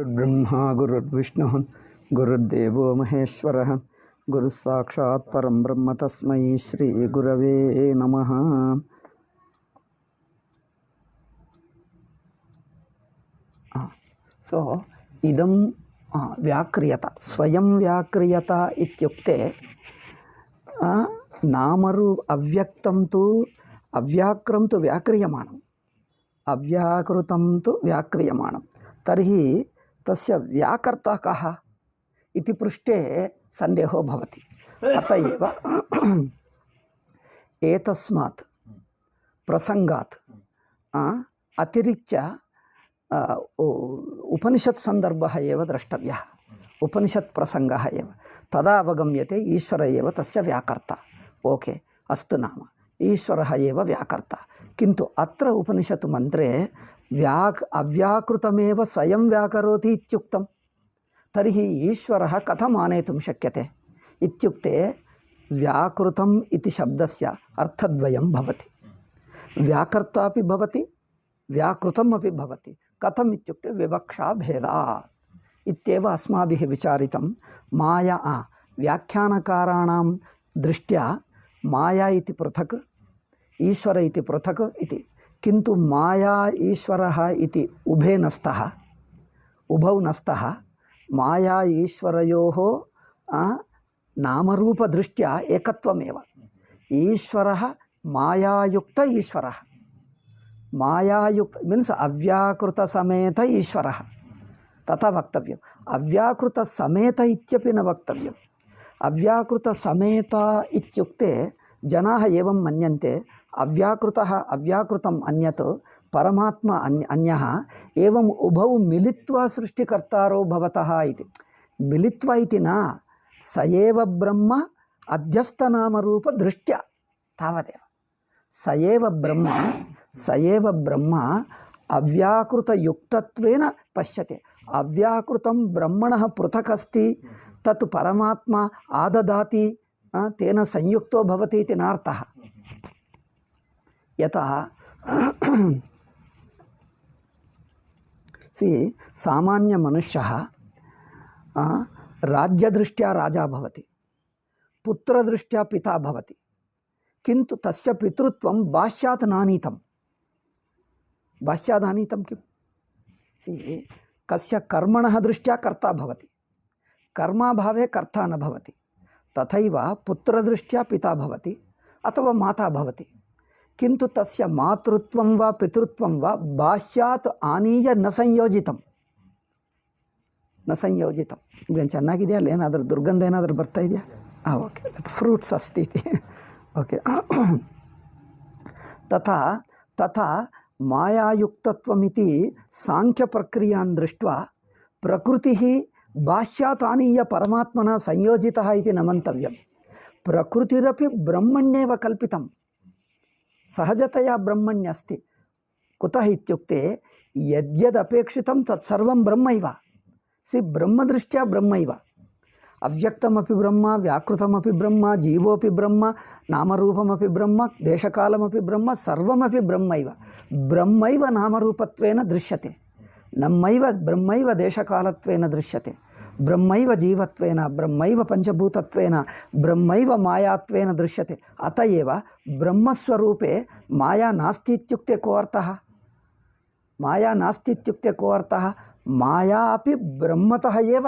गुरुर्ब्रह्मा गुरुर्विष्णुः गुरुर्देवो महेश्वरः गुरुः साक्षात् परं ब्रह्म तस्मै श्री गुरवे नमः। सो इदं व्याक्रियता स्वयं व्याक्रियता इत्युक्ते नामरु अव्यक्तं तु अव्याक्रं तु व्याक्रियमाणम् अव्याकृतं तु व्याक्रियमाणं तर्हि तस्य व्याकर्ता कः इति पृष्ठे सन्देहो भवति। अत एव एतस्मात् प्रसंगात् अतिरिच्य उपनिषत् संदर्भः एव द्रष्टव्यः, उपनिषत् प्रसंगः एव, तदा अवगम्यते ईश्वर एव तस्य व्याकर्ता। ओके, अस्तु नाम ईश्वरः एव व्याकर्ता, किन्तु अत्र उपनिषत् मन्त्रे अव्याकृतमेव स्वयं व्याकरोति इत्युक्तं। तर्हि ईश्वरः कथम् आनेतुं शक्यते इत्युक्ते व्याकृतम् इति शब्दस्य अर्थद्वयं भवति, व्याकर्ता अपि भवति व्याकृतम् अपि भवति। कथम् इत्युक्ते विवक्षा भेदात् इत्येव अस्माभिः विचारितं। माया व्याख्यानकाराणां दृष्ट्या माया इति पृथक् ईश्वर इति पृथक् इति, किन्तु माया ईश्वरः इति उभे न स्तः, उभौ न स्तः। माया ईश्वरयोः नामरूपदृष्ट्या एकत्वमेव। ईश्वरः मायायुक्त ईश्वरः, मायायुक्त मीन्स् अव्याकृत समेत ईश्वरः, तथा वक्तव्यम्। अव्याकृत समेत इत्यपि न वक्तव्यम्। अव्याकृत समेत इत्युक्ते जनाः एवं मन्यन्ते, अव्याकृतः अव्याकृतम् अन्यत् परमात्मा अन्यः, एवम् उभौ मिलित्वा सृष्टिकर्तारो भवतः इति। मिलित्वा इति न, स एव ब्रह्म अध्यस्तनामरूपदृष्ट्या, तावदेव। स एव ब्रह्म अव्याकृतयुक्तत्वेन पश्यते। अव्याकृतं ब्रह्मणः पृथक् अस्ति, तत् परमात्मा आददाति, तेन संयुक्तो भवति इति नार्थः। यतः सामान्यमनुष्यः राज्यदृष्ट्या राजा भवति, पुत्रदृष्ट्या पिता भवति, किन्तु तस्य पितृत्वं बाह्यात् नानीतं। बाह्यादानीतं किं? कस्य कर्मणः दृष्ट्या कर्ता भवति, कर्माभावे कर्ता न भवति। तथैव पुत्रदृष्ट्या पिता भवति अथवा माता भवति, किन्तु तस्य मातृत्वं वा पितृत्वं वा बाह्यात् आनीय न संयोजितं, न संयोजितं। ಚೆನ್ನಾಗಿದೆಯಾ ಅಲ್ಲಿ ಏನಾದರೂ ದುರ್ಗಂಧ ಏನಾದರೂ ಬರ್ತಾ ಇದೆಯಾ? ಓಕೆ, ದಟ್ ಫ್ರೂಟ್ಸ್ अस्ति इति ओके। तथा तथा मायायुक्तत्वमिति सांख्यप्रक्रियां दृष्ट्वा प्रकृतिः बाह्यात् आनीय परमात्मना संयोजितः इति न मन्तव्यं। प्रकृतिरपि ब्रह्मण्येव कल्पितं, सहजतया ब्रह्मण्यस्ति। कुतः इत्युक्ते यद्यदपेक्षितं तत्सर्वं ब्रह्मैव। ब्रह्मदृष्ट्या ब्रह्मैव, अव्यक्तमपि ब्रह्म, व्याकृतमपि ब्रह्म, जीवोपि ब्रह्म, नामरूपमपि ब्रह्म, देशकालमपि ब्रह्म, सर्वमपि ब्रह्मैव। ब्रह्मैव नामरूपत्वेन दृश्यते, नम्मैव ब्रह्मैव देशकालत्वेन दृश्यते, ब्रह्मैव जीवत्वेन, ब्रह्मैव पञ्चभूतत्वेन, ब्रह्मैव मायात्वेन दृश्यते। अत एव ब्रह्मस्वरूपे माया नास्ति इत्युक्ते को अर्थः? माया नास्ति इत्युक्ते को अर्थः? माया अपि ब्रह्मतः एव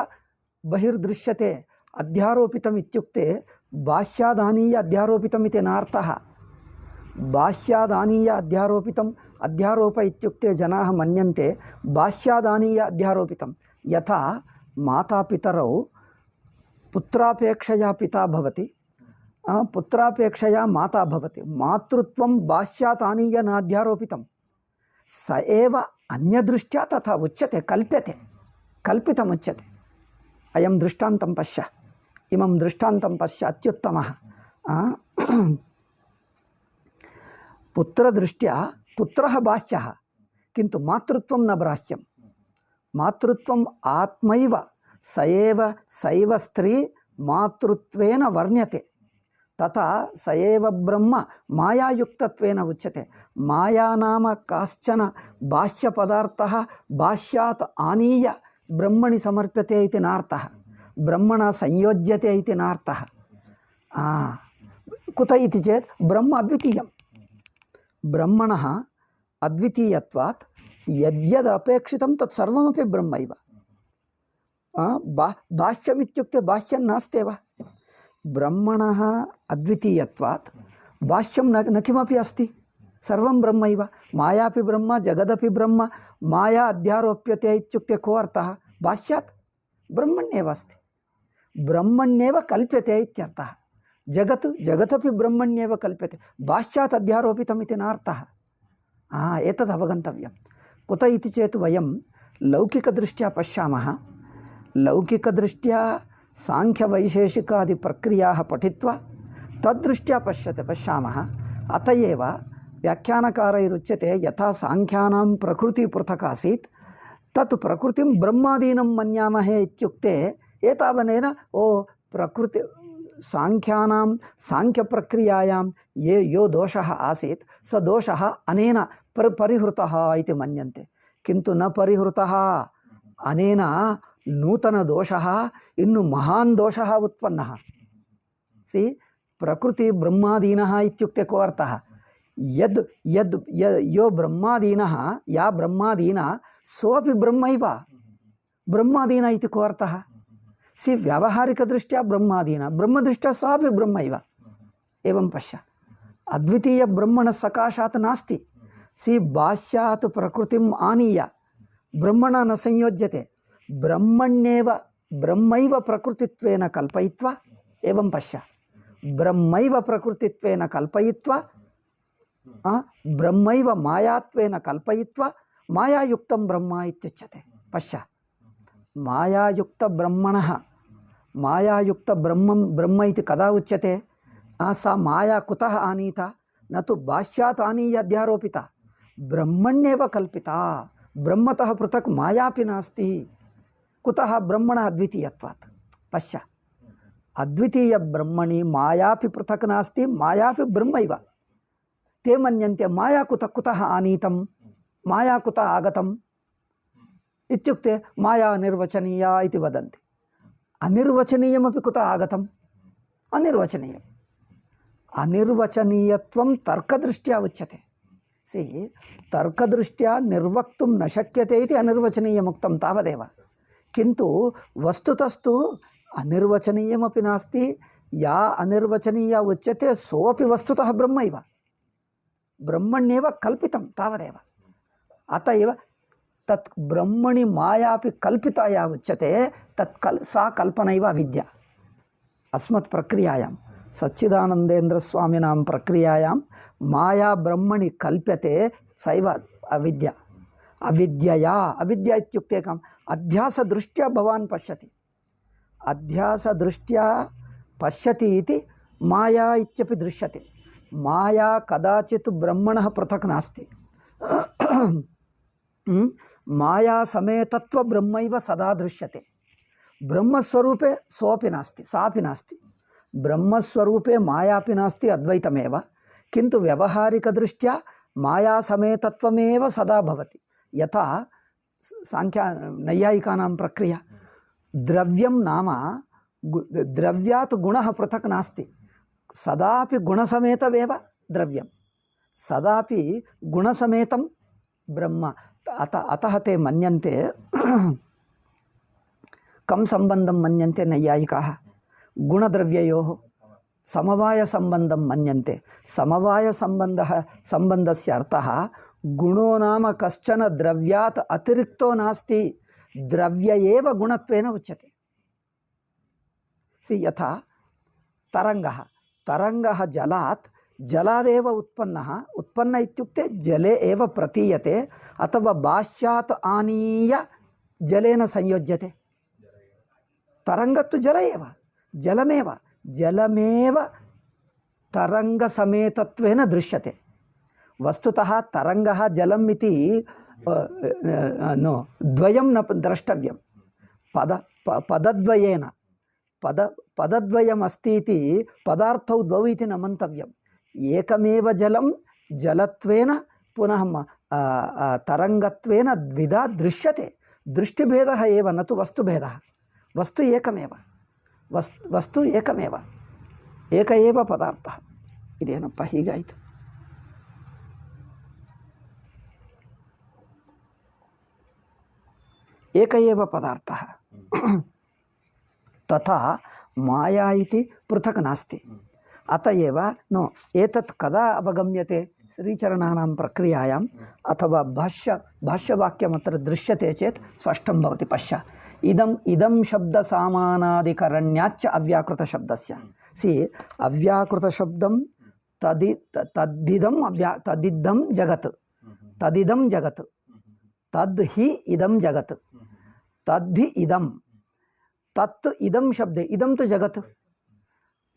बहिर्दृश्यते। अध्यारोपितम् इत्युक्ते बाह्यादानीय अध्यारोपितम् इति नार्थः। बाह्यादानीय अध्यारोपितम्, अध्यारोप इत्युक्ते जनाः मन्यन्ते बाह्यादानीय अध्यारोपितं। यथा मातापितरौ पुत्रापेक्षया पिता भवति, पुत्रापेक्षया माता भवति, मातृत्वं बाह्यात् आनीय नाध्यारोपितं। स एव अन्यदृष्ट्या तथा उच्यते, कल्प्यते, कल्पितमुच्यते। अयं दृष्टान्तं पश्य, इमं दृष्टान्तं पश्य, अत्युत्तमः। पुत्रदृष्ट्या पुत्रः बाह्यः, किन्तु मातृत्वं न बाह्यं। मातृत्वम् आत्मैव, सैव स्त्री मातृत्वेन वर्ण्यते। तथा स एव ब्रह्म मायायुक्तत्वेन उच्यते। माया नाम काश्चन बाह्यपदार्थः बाह्यात् आनीय ब्रह्मणि समर्प्यते इति नार्थः, ब्रह्मणा संयोज्यते इति नार्थः। कुत इति चेत् ब्रह्म अद्वितीयं, ब्रह्मणः अद्वितीयत्वात् यद्यद् अपेक्षितं तत् सर्वमपि ब्रह्मैव। बाह्यमित्युक्ते बाह्यं नास्त्येव, ब्रह्मणः अद्वितीयत्वात् बाह्यं न किमपि अस्ति, सर्वं ब्रह्मैव। मायापि ब्रह्म जगदपि ब्रह्म, माया अध्यारोप्यते इत्युक्ते को अर्थः? बाह्यात् ब्रह्मण्येव अस्ति, ब्रह्मण्येव कल्प्यते इत्यर्थः। जगतपि ब्रह्मण्येव कल्प्यते, बाह्यात् अध्यारोपितम् इति नार्थः। एतद् अवगन्तव्यं। कुत इति चेत् वयं लौकिकदृष्ट्या पश्यामः, लौकिकदृष्ट्या साङ्ख्यवैशेषिकादिप्रक्रियाः पठित्वा तद्दृष्ट्या पश्यामः। अत एव व्याख्यानकारैरुच्यते यथा साङ्ख्यानां प्रकृतिः पृथक् आसीत् तत् प्रकृतिं ब्रह्मादीनं मन्यामहे इत्युक्ते एतावनेन प्रकृति साङ्ख्यानां साङ्ख्यप्रक्रियायां यो दोषः आसीत् स दोषः अनेन परिहृतः इति मन्यन्ते, किन्तु न परिहृतः। अनेन नूतनदोषः इन्नु महान् दोषः उत्पन्नः। प्रकृति ब्रह्मादीनः इत्युक्ते को अर्थः? यो ब्रह्मादीनः, या ब्रह्मादीना सोऽपि ब्रह्मैव, ब्रह्मादीन इति को अर्थः? व्यावहारिकदृष्ट्या ब्रह्मादीना, ब्रह्मदृष्ट्या सः ब्रह्मैव। एवं पश्य, अद्वितीयब्रह्मणः सकाशात् नास्ति। बाह्यात् प्रकृतिम् आनीय ब्रह्मणा न संयोज्यते, ब्रह्मैव प्रकृतित्वेन कल्पयित्वा, एवं पश्य, ब्रह्मैव प्रकृतित्वेन कल्पयित्वा, ब्रह्मैव मायात्वेन कल्पयित्वा मायायुक्तं ब्रह्म इत्युच्यते। पश्य, मायायुक्तब्रह्मणः, मायायुक्तब्रह्मं ब्रह्म इति कदा उच्यते? सा माया कुतः आनीता? न तु बाह्यात् आनीय अध्यारोपिता, ब्रह्मण्येव कल्पिता। ब्रह्मतः पृथक् मायापि नास्ति। कुतः? ब्रह्मणः अद्वितीयत्वात्। पश्य, अद्वितीयब्रह्मणि मायापि पृथक् नास्ति, मायापि ब्रह्मैव। ते मन्यन्ते माया कुतः आनीतं, माया कुतः आगतम् इत्युक्ते माया अनिर्वचनीया इति वदन्ति। अनिर्वचनीयमपि कुतः आगतम्? अनिर्वचनीयम्। अनिर्वचनीयत्वं तर्कदृष्ट्या उच्यते। तर्कदृष्ट्या निर्वक्तुं न शक्यते इति अनिर्वचनीयमुक्तं, तावदेव। किन्तु वस्तुतस्तु अनिर्वचनीयमपि नास्ति। या अनिर्वचनीया उच्यते सोऽपि वस्तुतः ब्रह्मैव, ब्रह्मण्येव कल्पितं, तावदेव। अत एव तत् ब्रह्मणि मायापि कल्पिता या उच्यते सा कल्पनैव अविद्या। अस्मत् प्रक्रियायां, सच्चिदानन्देन्द्रस्वामिनां प्रक्रियायां माया ब्रह्मणि कल्प्यते, सैव अविद्या। अविद्यया, अविद्या इत्युक्ते कम्? अध्यासदृष्ट्या भवान् पश्यति, अध्यासदृष्ट्या पश्यति इति माया इत्यपि दृश्यते। माया कदाचित् ब्रह्मणः पृथक् नास्ति। माया समेतत्व ब्रह्मैव सदा दृश्यते। ब्रह्मस्वरूपे सोऽपि नास्ति, सापि नास्ति। ब्रह्मस्वरूपे मायापि नास्ति, अद्वैतमेव। किन्तु व्यावहारिकदृष्ट्या माया समेतत्वमेव सदा भवति। यथा नैयायिकानां प्रक्रिया, द्रव्यं नाम द्रव्यात् गुणः पृथक् नास्ति, सदापि गुणसमेतमेव द्रव्यं, सदापि गुणसमेतं ब्रह्म। अतः ते मन्यन्ते, कं सम्बन्धं मन्यन्ते नैयायिकाः? गुणद्रव्ययोः समवायसम्बन्धं मन्यन्ते। समवायसम्बन्धस्य अर्थः गुणो नाम कश्चन द्रव्यात् अतिरिक्तो नास्ति, द्रव्य एव गुणत्वेन उच्यते। यथा तरङ्गः जलादेव उत्पन्न इत्युक्ते जले एव प्रतीयते, अथवा बाह्यात् आनीय जलेन संयोज्यते। तरङ्गत्तु जलमेव तरङ्गसमेतत्वेन दृश्यते। वस्तुतः तरङ्गः जलम् इति द्वयं न द्रष्टव्यं, पदद्वयेन। पदद्वयम् अस्ति इति पदार्थौ द्वौ इति न मन्तव्यम्। एकमेव जलं जलत्वेन पुनः तरङ्गत्वेन द्विधा दृश्यते। दृष्टिभेदः एव न तु वस्तुभेदः। वस्तु एकमेव, वस्तु एकमेव, एक एव पदार्थः इदेनप्ಪ ಹೀಗಾಯಿತು. एक एव पदार्थः तथा माया इति पृथक् नास्ति. अत एव नो एतत् कदा अवगम्यते श्रीचरणानां प्रक्रियायाम् अथवा भाष्यवाक्यमत्र दृश्यते चेत् स्पष्टं भवति. पश्य, इदं शब्दसामानाधिकरण्याच्च अव्याकृतशब्दस्य. सी अव्याकृतशब्दं तदिदं जगत्, तदिदं जगत्, तद् हि इदं जगत्, तद्धि इदं, तत् इदं शब्दे, इदं तु जगत्,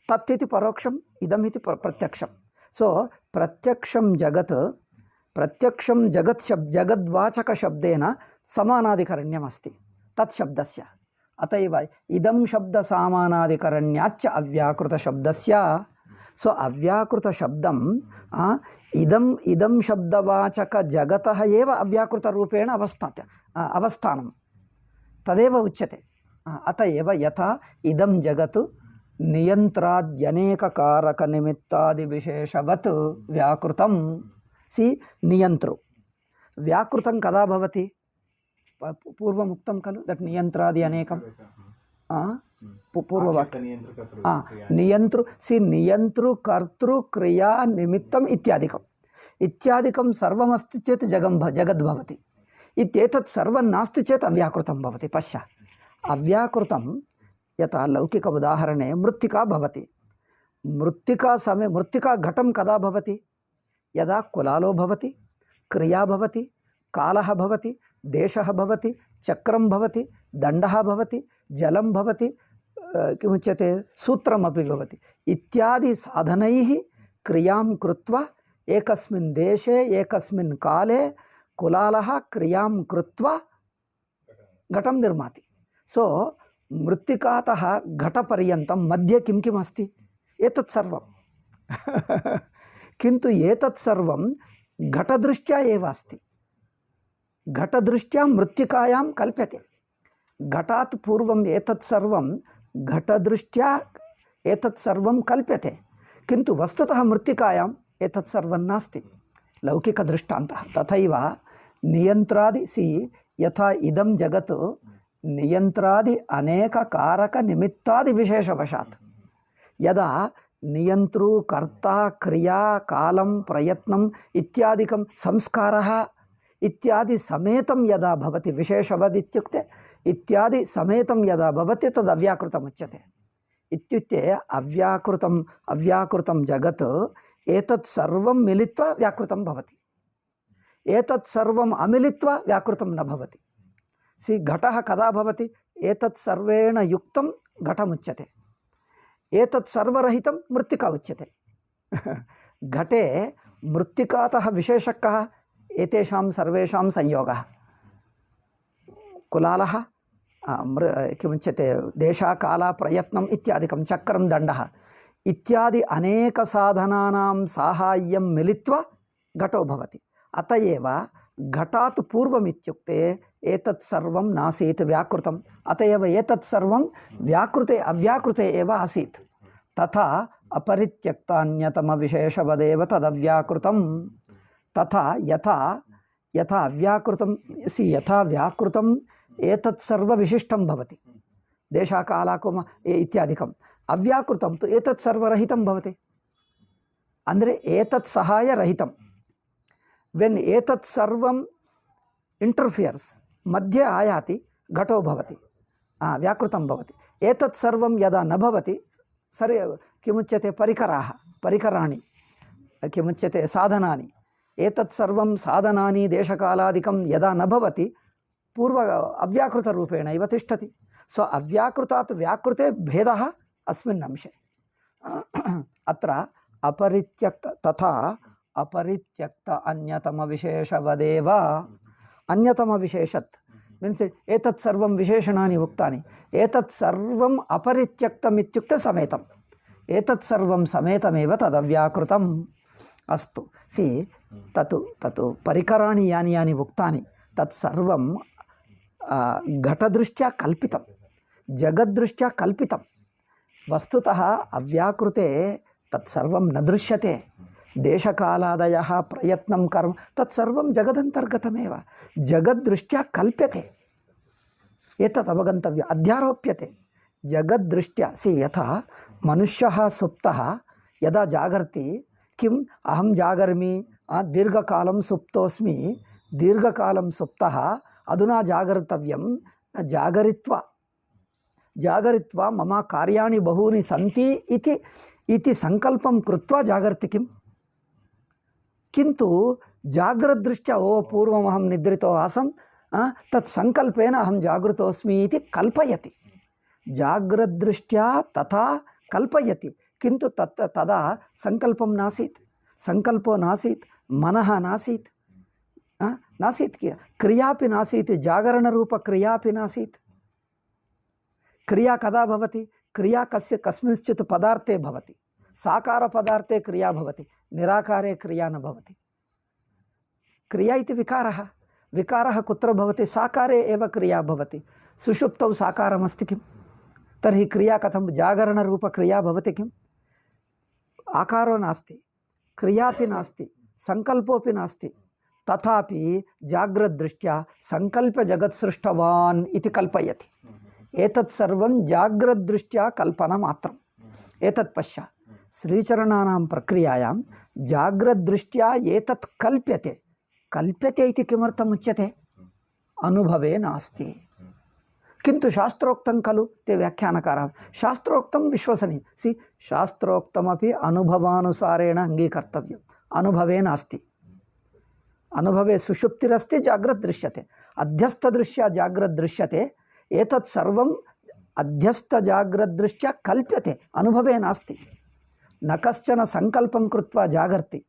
तत् इति परोक्षम्, इदम् इति प्रत्यक्षं. सो प्रत्यक्षं जगत्, प्रत्यक्षं जगत् जगद्वाचकशब्देन समानाधिकरण्यमस्ति तत् शब्दस्य. अत एव इदं शब्दसामानाधिकरण्याच्च अव्याकृतशब्दस्य. सो अव्याकृतशब्दं इदं शब्दवाचकजगतः एव अव्याकृतरूपेण अवस्थानं तदेव उच्यते. अत एव यथा इदं जगत् नियन्त्राद्यनेककारकनिमित्तादिविशेषवत् व्याकृतं. सी नियन्तृ व्याकृतं कदा भवति? पूर्वमुक्तं खलु दट् नियन्त्रादि अनेकं पूर्ववाक्यं नियन्तृ. सी नियन्तृ कर्तृ क्रिया निमित्तम् इत्यादिकं सर्वमस्ति चेत् जगद्भवति. इत्येतत् सर्वं नास्ति चेत् अव्याकृतं भवति. पश्य, अव्याकृतं यथा लौकिक उदाहरणे मृत्तिका भवति. मृत्तिका घटं कदा भवति? यदा कुलालो भवति, क्रिया भवति, कालः भवति, देशः भवति, चक्रं भवति, दण्डः भवति, जलं भवति, किमुच्यते सूत्रमपि भवति. इत्यादि साधनैः क्रियां कृत्वा एकस्मिन् देशे एकस्मिन् काले कुलालः क्रियां कृत्वा घटं निर्माति. सो मृत्तिकातः घटपर्यन्तं मध्ये किं किम् अस्ति? एतत् सर्वं किन्तु एतत् सर्वं घटदृष्ट्या एव अस्ति. घटदृष्ट्या मृत्तिकायां कल्प्यते. घटात् पूर्वम् एतत् सर्वं घटदृष्ट्या एतत् सर्वं कल्प्यते, किन्तु वस्तुतः मृत्तिकायाम् एतत् सर्वं नास्ति. लौकिकदृष्टान्तः. तथैव नियन्त्रादि यथा इदं जगत् नियन्त्रादि अनेककारकनिमित्तादिविशेषवशात् यदा नियन्तृ कर्ता क्रिया कालं प्रयत्नम् इत्यादिकं संस्कारः इत्यादि समेतं यदा भवति, विशेषवद् इत्युक्ते इत्यादि समेतं यदा भवति तद् अव्याकृतमुच्यते. इत्युक्ते अव्याकृतं जगत् एतत् सर्वं मिलित्वा व्याकृतं भवति. एतत् सर्वम् अमिलित्वा व्याकृतं न भवति. सी घटः कदा भवति? एतत् सर्वेण युक्तं घटमुच्यते. एतत् सर्वरहितं मृत्तिका उच्यते. घटे मृत्तिकातः विशेषः कः? एतेषां सर्वेषां संयोगः. कुलालः, किमुच्यते, देशकालप्रयत्नम् इत्यादिकं, चक्रं, दण्डः इत्यादि अनेकसाधनानां साहाय्यं मिलित्वा घटो भवति. अत एव घटात् पूर्वम् इत्युक्ते एतत् सर्वं नासीत्, व्याकृतम्. अत एव एतत् सर्वं अव्याकृते एव आसीत्. तथा अपरित्यक्तान्यतमविशेषवदेव तदव्याकृतं. तथा यथा अव्याकृतं यथा व्याकृतं एतत् सर्वविशिष्टं भवति, देशकालकुम इत्यादिकम्. अव्याकृतं तु एतत् सर्वरहितं भवति, ಅಂದರೆ एतत् सहायरहितं. वेन् एतत् सर्वं इंटर्फियर्स् मध्ये आयाति घटो भवति, व्याकृतं भवति. एतत् सर्वं यदा न भवति किमुच्यते, परिकराणि किमुच्यते, साधनानि. एतत् सर्वं साधनानि देशकालादिकं यदा न भवति पूर्व अव्याकृतरूपेण इव तिष्ठति. सो अव्याकृतात् व्याकृते भेदः अस्मिन् अंशे. अत्र तथा अपरित्यक्त अन्यतमविशेषवदेव. अन्यतमविशेषत् मीन्स् एतत् सर्वं विशेषणानि उक्तानि. एतत् सर्वम् अपरित्यक्तम् इत्युक्ते समेतम्. एतत् सर्वं समेतमेव तदव्याकृतम्. अस्तु, तत् परिकराणि यानि उक्तानि तत् सर्वं घटदृष्ट्या कल्पितं, जगद्दृष्ट्या कल्पितं। वस्तुतः अव्याकृते तत्सर्वं न दृश्यते। देशकालादयः प्रयत्नं कर्म तत्सर्वं जगदन्तर्गतमेव, जगद्दृष्ट्या कल्प्यते। एतत् अवगन्तव्यम्, अध्यारोप्यते जगद्दृष्ट्या। यथा मनुष्यः सुप्तः यदा जागर्ति, किम् अहं जागर्मि, दीर्घकालं सुप्तोऽस्मि, दीर्घकालं सुप्तः, अधुना जागर्तव्यं, जागरित्वा मम कार्याणि बहूनि सन्ति इति संकल्पं कृत्वा जागर्ति किम्? किन्तु जाग्रद्दृष्ट्या पूर्वमहं निद्रितो आसं, तत् संकल्पेन अहं जागृतोऽस्मि इति कल्पयति। जाग्रद्दृष्ट्या तथा कल्पयति, किन्तु तदा संकल्पं नासीत्, संकल्पो नासीत्, मनः नासीत्, नासीत्, क्रियापि नासीत्, जागरणरूपक्रियापि नासीत्। क्रिया कदा भवति? क्रिया कस्मिंश्चित् पदार्थे भवति। साकारपदार्थे क्रिया भवति, निराकारे क्रिया न भवति। क्रिया इति विकारः, विकारः कुत्र भवति? साकारे एव क्रिया भवति। सुषुप्तौ साकारमस्ति किम्? तर्हि क्रिया कथं? जागरणरूपक्रिया भवति किम्? आकारो नास्ति, क्रियापि नास्ति, संकल्पोऽपि नास्ति, तथापि जाग्रद्दृष्ट्या संकल्प्य जगत् सृष्टवान् इति कल्पयति। एतत् सर्वं जाग्रद्दृष्ट्या कल्पनामात्रम्। एतत् पश्य, श्रीचरणानां प्रक्रियायां जाग्रद्दृष्ट्या एतत् कल्प्यते। कल्प्यते इति किमर्थम् उच्यते? अनुभवे नास्ति। किन्तु शास्त्रोक्तं खलु, ते व्याख्यानकाराः, शास्त्रोक्तं विश्वसनीयं। शास्त्रोक्तमपि अनुभवानुसारेण अङ्गीकर्तव्यम्। अनुभवे नास्ति। अनुभवे सुषुप्तिरस्ति, जाग्रत् दृश्यते, अध्यस्तदृश्या जाग्रत् दृश्यते। एतत् सर्वम् अध्यस्तजाग्रद्दृष्ट्या कल्प्यते, अनुभवे नास्ति। न कश्चन संकल्पं कृत्वा जागर्ति,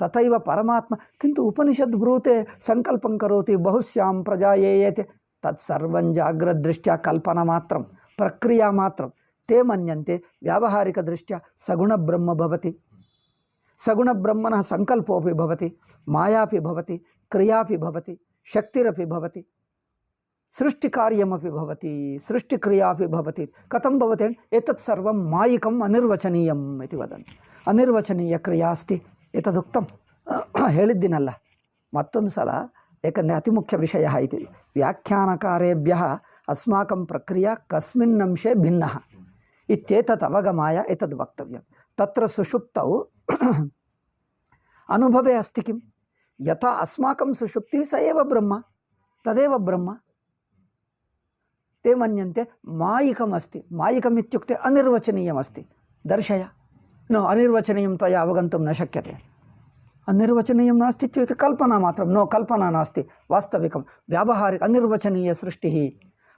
तथैव परमात्मा। किन्तु उपनिषद् ब्रूते संकल्पं करोति, बहुस्यां प्रजायेयेते, तत्सर्वं जाग्रद्दृष्ट्या कल्पनामात्रं, प्रक्रियामात्रं। ते मन्यन्ते व्यावहारिकदृष्ट्या सगुणब्रह्म भवति। सगुणब्रह्मणः संकल्पोऽपि भवति, मायापि भवति, क्रियापि भवति, शक्तिरपि भवति, सृष्टिकार्यमपि भवति, सृष्टिक्रियापि भवति। कथं भवति? एतत् सर्वं मायिकम्, अनिर्वचनीयम् इति वदन्ति। अनिर्वचनीयक्रिया अस्ति, एतदुक्तं ಹೇಳಿದ್ದಿನಲ್ಲ। ಮತ್ತೊಂದು ಸಲ ಏಕೆಂದರೆ ಅತಿ ಮುಖ್ಯ ವಿಷಯ ಇತಿ ವ್ಯಾಖ್ಯಾನಕಾರೇಭ್ಯಃ ಅಸ್ಮಾಕಂ ಪ್ರಕ್ರಿಯಾ ಕಸ್ಮಿನ್ ಅಂಶೇ ಭಿನ್ನಃ ಇತ್ಯೇತತ್ ಅವಗಮಾಯ ಏತದ್ ವಕ್ತವ್ಯಂ। ತತ್ರ ಸುಷುಪ್ತೌ ಅನುಭವೆ ಅಸ್ತಿ ಕಿಂ? ಯಥಾ ಅಸ್ಮಾಕಂ ಸುಷುಪ್ತಿ ಸ ಏವ ಬ್ರಹ್ಮ, ತದೇವ ಬ್ರಹ್ಮ। ते मन्यन्ते मायिकम् अस्ति। मायिकम् इत्युक्ते अनिर्वचनीयम् अस्ति। दर्शय। नो, अनिर्वचनीयं त्वया अवगन्तुं न शक्यते। अनिर्वचनीयं नास्ति इत्युक्ते कल्पना मात्रं। नो, कल्पना नास्ति, वास्तविकं व्यावहारिक अनिर्वचनीयसृष्टिः,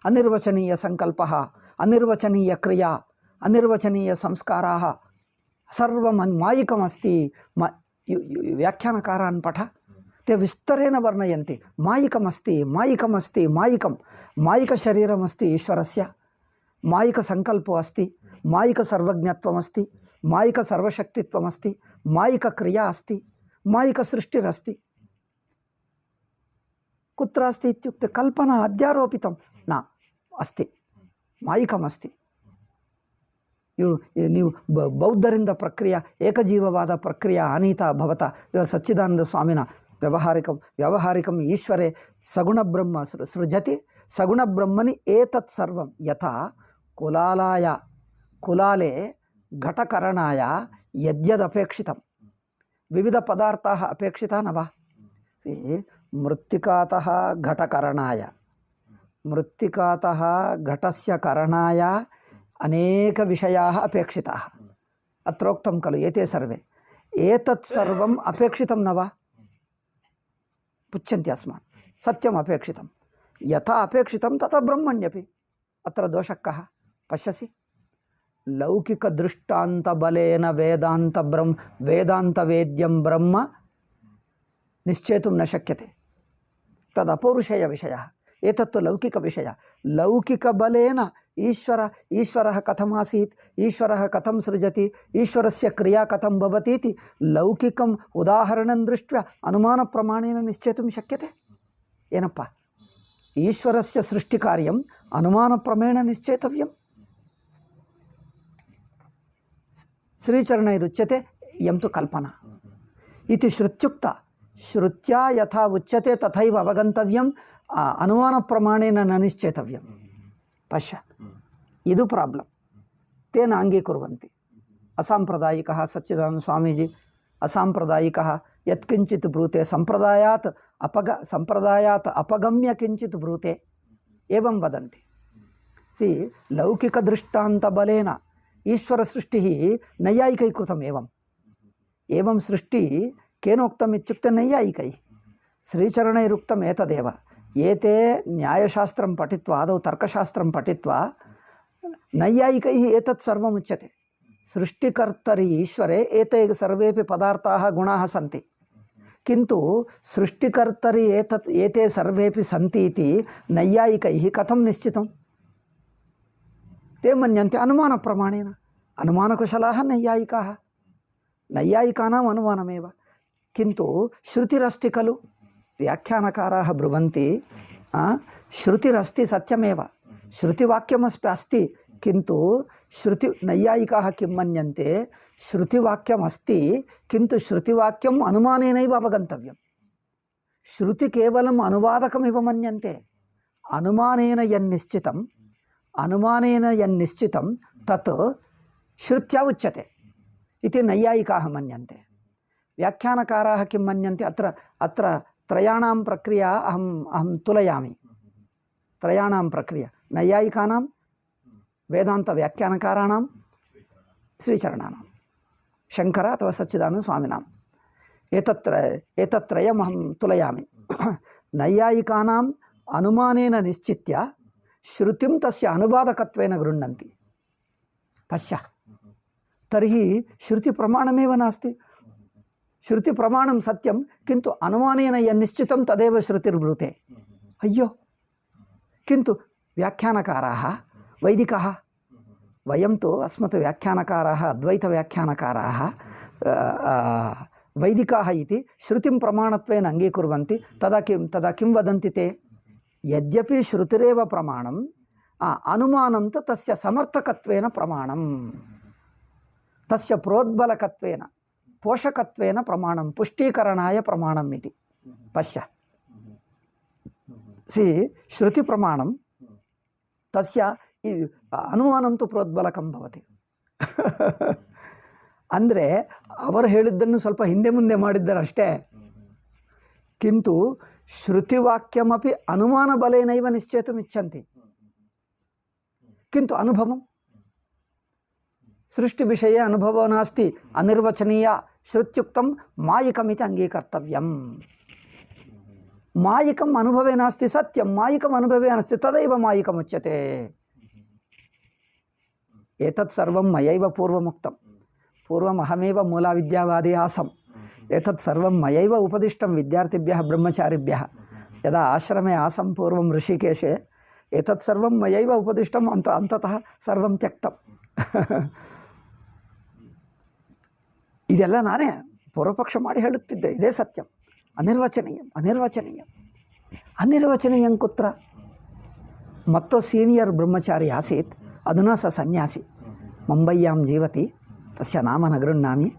अनिर्वचनीयसङ्कल्पः, अनिर्वचनीयक्रिया, अनिर्वचनीयसंस्काराः सर्वं मायिकमस्ति। व्याख्यानकारान् पठ, ते विस्तरेण वर्णयन्ति। मायिकमस्ति, मायिकमस्ति, मायिकं मायिकशरीरमस्ति ईश्वरस्य, मायिकसङ्कल्पो अस्ति, मायिकसर्वज्ञत्वमस्ति, मायिकसर्वशक्तित्वमस्ति, मायिकक्रिया अस्ति, मायिकसृष्टिरस्ति। कुत्र अस्ति इत्युक्ते कल्पना अध्यारोपितं न अस्ति, मायिकमस्ति। ನೀವು ಬೌದ್ಧರಿಂದ ಪ್ರಕ್ರಿಯೆ ಏಕಜೀವವಾದ ಪ್ರಕ್ರಿಯೆ ಆನೀತ ಭವತ ಸಚ್ಚಿದಾನಂದ ಸ್ವಾಮಿನ ವ್ಯಾವಹಾರಿಕಂ ಈಶ್ವರೇ ಸಗುಣಬ್ರಹ್ಮ ಸೃಜತಿ ಸಗುಣಬ್ರಹ್ಮನಿ ಏತತ್ ಸರ್ವಂ ಯಥಾ ಕುಲಾಲೆ ಘಟಕರಣಾಯ ಯದ್ಯದಪೇಕ್ಷಿತಂ ವಿವಿಧ ಪದಾರ್ಥಾಃ ಅಪೇಕ್ಷಿತಾ ನ ವಾ? ಮೃತ್ತಿಕಾತಃ ಘಟಕರಣಾಯ, ಮೃತ್ತಿಕಾತಃ ಘಟಸ್ಯ ಕರಣಾಯ अनेक विषयाः अपेक्षिताः। अत्रोक्तं खलु एते सर्वे। एतत् सर्वम् अपेक्षितं न वा? पुच्छन्ति अस्मान्। सत्यम् अपेक्षितं। यथा अपेक्षितं तथा ब्रह्मण्यपि। अत्र दोषः कः? पश्यसि, लौकिकदृष्टान्तबलेन वेदान्तवेद्यं ब्रह्म निश्चेतुं न शक्यते। तदपौरुषेयविषयः। एतत्तु लौकिकविषय। लौकिकबलेन ईश्वरः कथमासीत्, ईश्वरः कथं सृजति, ईश्वरस्य क्रिया कथं भवति इति लौकिकम् उदाहरणं दृष्ट्वा अनुमानप्रमाणेन निश्चेतुं शक्यते? ಏನಪ್ಪ ఈశ్వరస్య సృష్టికార్యం అనుమానప్రమేణ నిశ్చేతవ్యం. శ్రీచరణైరుచ్యతే యం తు కల్పన ఇది శ్రుత్యుక్త శ్రుత్యా యథా ఉచ్యతే తథైవ అవగంతవ్యం అనుమాన ప్రమాణేన న నిశ్చేతవ్యం. పశ్య, ಇದು ಪ್ರಾಬ್ಲಮ್. ತೇನ ಅಂಗೀಕುರ್ವಂತಿ. ಅಸಾಂಪ್ರದಾಯಿಕಃ ಸಚ್ಚಿದಾನಂದ ಸ್ವಾಮೀಜಿ ಅಸಾಂಪ್ರದಾಯಿಕಃ ಯತ್ಕಿಂಚಿತ್ ಬ್ರೂತೆ ಸಂಪ್ರದಾಯಾತ್ ಅಪಗಮ್ಯ ಕಿಂಚಿತ್ ಬ್ರೂತೆ ಏವಂ ವದಂತಿ. ಸಿ ಲೌಕಿಕ ದೃಷ್ಟಾಂತ ಬಲೇನ ಈಶ್ವರ ಸೃಷ್ಟಿ ನೈಯಾಯಿಕೈಕೃತಂ ಏವಂ ಸೃಷ್ಟಿ ಕೇನೋಕ್ತಮ್ ಇತ್ಯುಕ್ತೆ ನೈಯಾಯಿಕೈ ಶ್ರೀಚರಣೈರುಕ್ತಮ್ ಏತದೇವ. ಏತೆ ನ್ಯಾಯಶಾಸ್ತ್ರಂ ಪಠಿತ್ವಾ ಆದೌ ತರ್ಕಶಾಸ್ತ್ರಂ ಪಠಿತ್ವಾ ನೈಯಾಯಿಕೈ ಏತತ್ ಸರ್ವಮುಚ್ಯತೆ. ಸೃಷ್ಟಿಕರ್ತರಿ ಈಶ್ವರೇ ಏತೆ ಸರ್ವೇಪಿ ಪದಾರ್ಥಾಃ ಗುಣಾಃ ಸಂತಿ, ಕಿಂತು ಸೃಷ್ಟಿಕರ್ತರಿ ಏತೆ ಸರ್ವೇಪಿ ಸಂತಿ ಇತಿ ನೈಯಾಯಿಕೈಃ ಕಥಂ ನಿಶ್ಚಿತಂ? ते मन्यन्ते अनुमानप्रमाणेन. अनुमानकुशलाः नैयायिकाः, नैयायिकानाम् अनुमानमेव. किन्तु श्रुतिरस्ति खलु, व्याख्यानकाराः ब्रुवन्ति श्रुतिरस्ति सत्यमेव, श्रुतिवाक्यमस्ति अस्ति, किन्तु नैयायिकाः किं मन्यन्ते, श्रुतिवाक्यमस्ति किन्तु श्रुतिवाक्यम् अनुमानेनैव अवगन्तव्यं. श्रुति केवलम् अनुवादकमिव मन्यन्ते. अनुमानेन यन्निश्चितं तत् श्रुत्या उच्यते इति नैयायिकाः मन्यन्ते. व्याख्यानकाराः किं मन्यन्ते, अत्र त्रयाणां प्रक्रिया अहं तुलयामि. त्रयाणां प्रक्रिया नैयायिकानां, वेदान्तव्याख्यानकाराणां, श्रीचरणानां, शङ्कर अथवा सच्चिदानन्द स्वामिनाम्. एतत्त्रयम् अहं तुलयामि. नैयायिकानाम् अनुमानेन निश्चित्य श्रुतिं तस्य अनुवादकत्वेन गृह्णन्ति. पश्य, तर्हि श्रुतिप्रमाणमेव नास्ति. श्रुतिप्रमाणं सत्यं, किन्तु अनुमानेन यन्निश्चितं तदेव श्रुतिर्ब्रूते. अय्यो, किन्तु व्याख्यानकाराः, वैदिकाः, वयं तु अस्मत् व्याख्यानकाराः, अद्वैतव्याख्यानकाराः वैदिकाः इति श्रुतिं प्रमाणत्वेन अङ्गीकुर्वन्ति. तदा किं वदन्ति ते? यद्यपि श्रुतिरेव प्रमाणम्, अनुमानं तु तस्य समर्थकत्वेन प्रमाणं, तस्य प्रोद्बलकत्वेन, पोषकत्वेन प्रमाणं, पुष्टीकरणाय प्रमाणम् इति. पश्य, श्रुतिप्रमाणं तस्य अनुमानं तु प्रोद्बलकं भवति. ಅಂದರೆ ಅವರು ಹೇಳಿದ್ದನ್ನು ಸ್ವಲ್ಪ ಹಿಂದೆ ಮುಂದೆ ಮಾಡಿದ್ದಾರೆ ಅಷ್ಟೇ. किन्तु श्रुतिवाक्यमपि अनुमानबलेनैव निश्चेतुमिच्छन्ति. किन्तु अनुभवं सृष्टिविषये अनुभवो नास्ति, अनिर्वचनीय श्रुत्युक्तं मायिकमिति अङ्गीकर्तव्यं. मायिकम् अनुभवे नास्ति, सत्यं मायिकम् अनुभवे नास्ति, तदैव मायिकमुच्यते. एतत् सर्वं मयैव पूर्वमुक्तं. पूर्वम् अहमेव मूलविद्यावादी आसम्. एतत् सर्वं मयैव उपदिष्टं विद्यार्थिभ्यः, ब्रह्मचारिभ्यः. यदा आश्रमे आसं पूर्वं ऋषिकेशे, एतत् सर्वं मयैव उपदिष्टम्, अन्ततः सर्वं त्यक्तम्. ಇದೆಲ್ಲ ನಾನೇ ಪೂರ್ವಪಕ್ಷ ಮಾಡಿ ಹೇಳುತ್ತಿದ್ದೆ. ಇದೇ ಸತ್ಯಂ. ಅನಿರ್ವಚನೀಯಂ ಕುತ್ರ? ಮತ್ತೋ ಸೀನಿಯರ್ ಬ್ರಹ್ಮಚಾರಿ ಆಸೀತ್, ಅಧುನಾ ಸ ಸನ್ಯಾಸಿ, ಮುಂಬಯ್ಯಾಂ ಜೀವತಿ, ತಸ್ಯ ನಾಮ ನ ಗೃಹ್ಣಾಮಿ.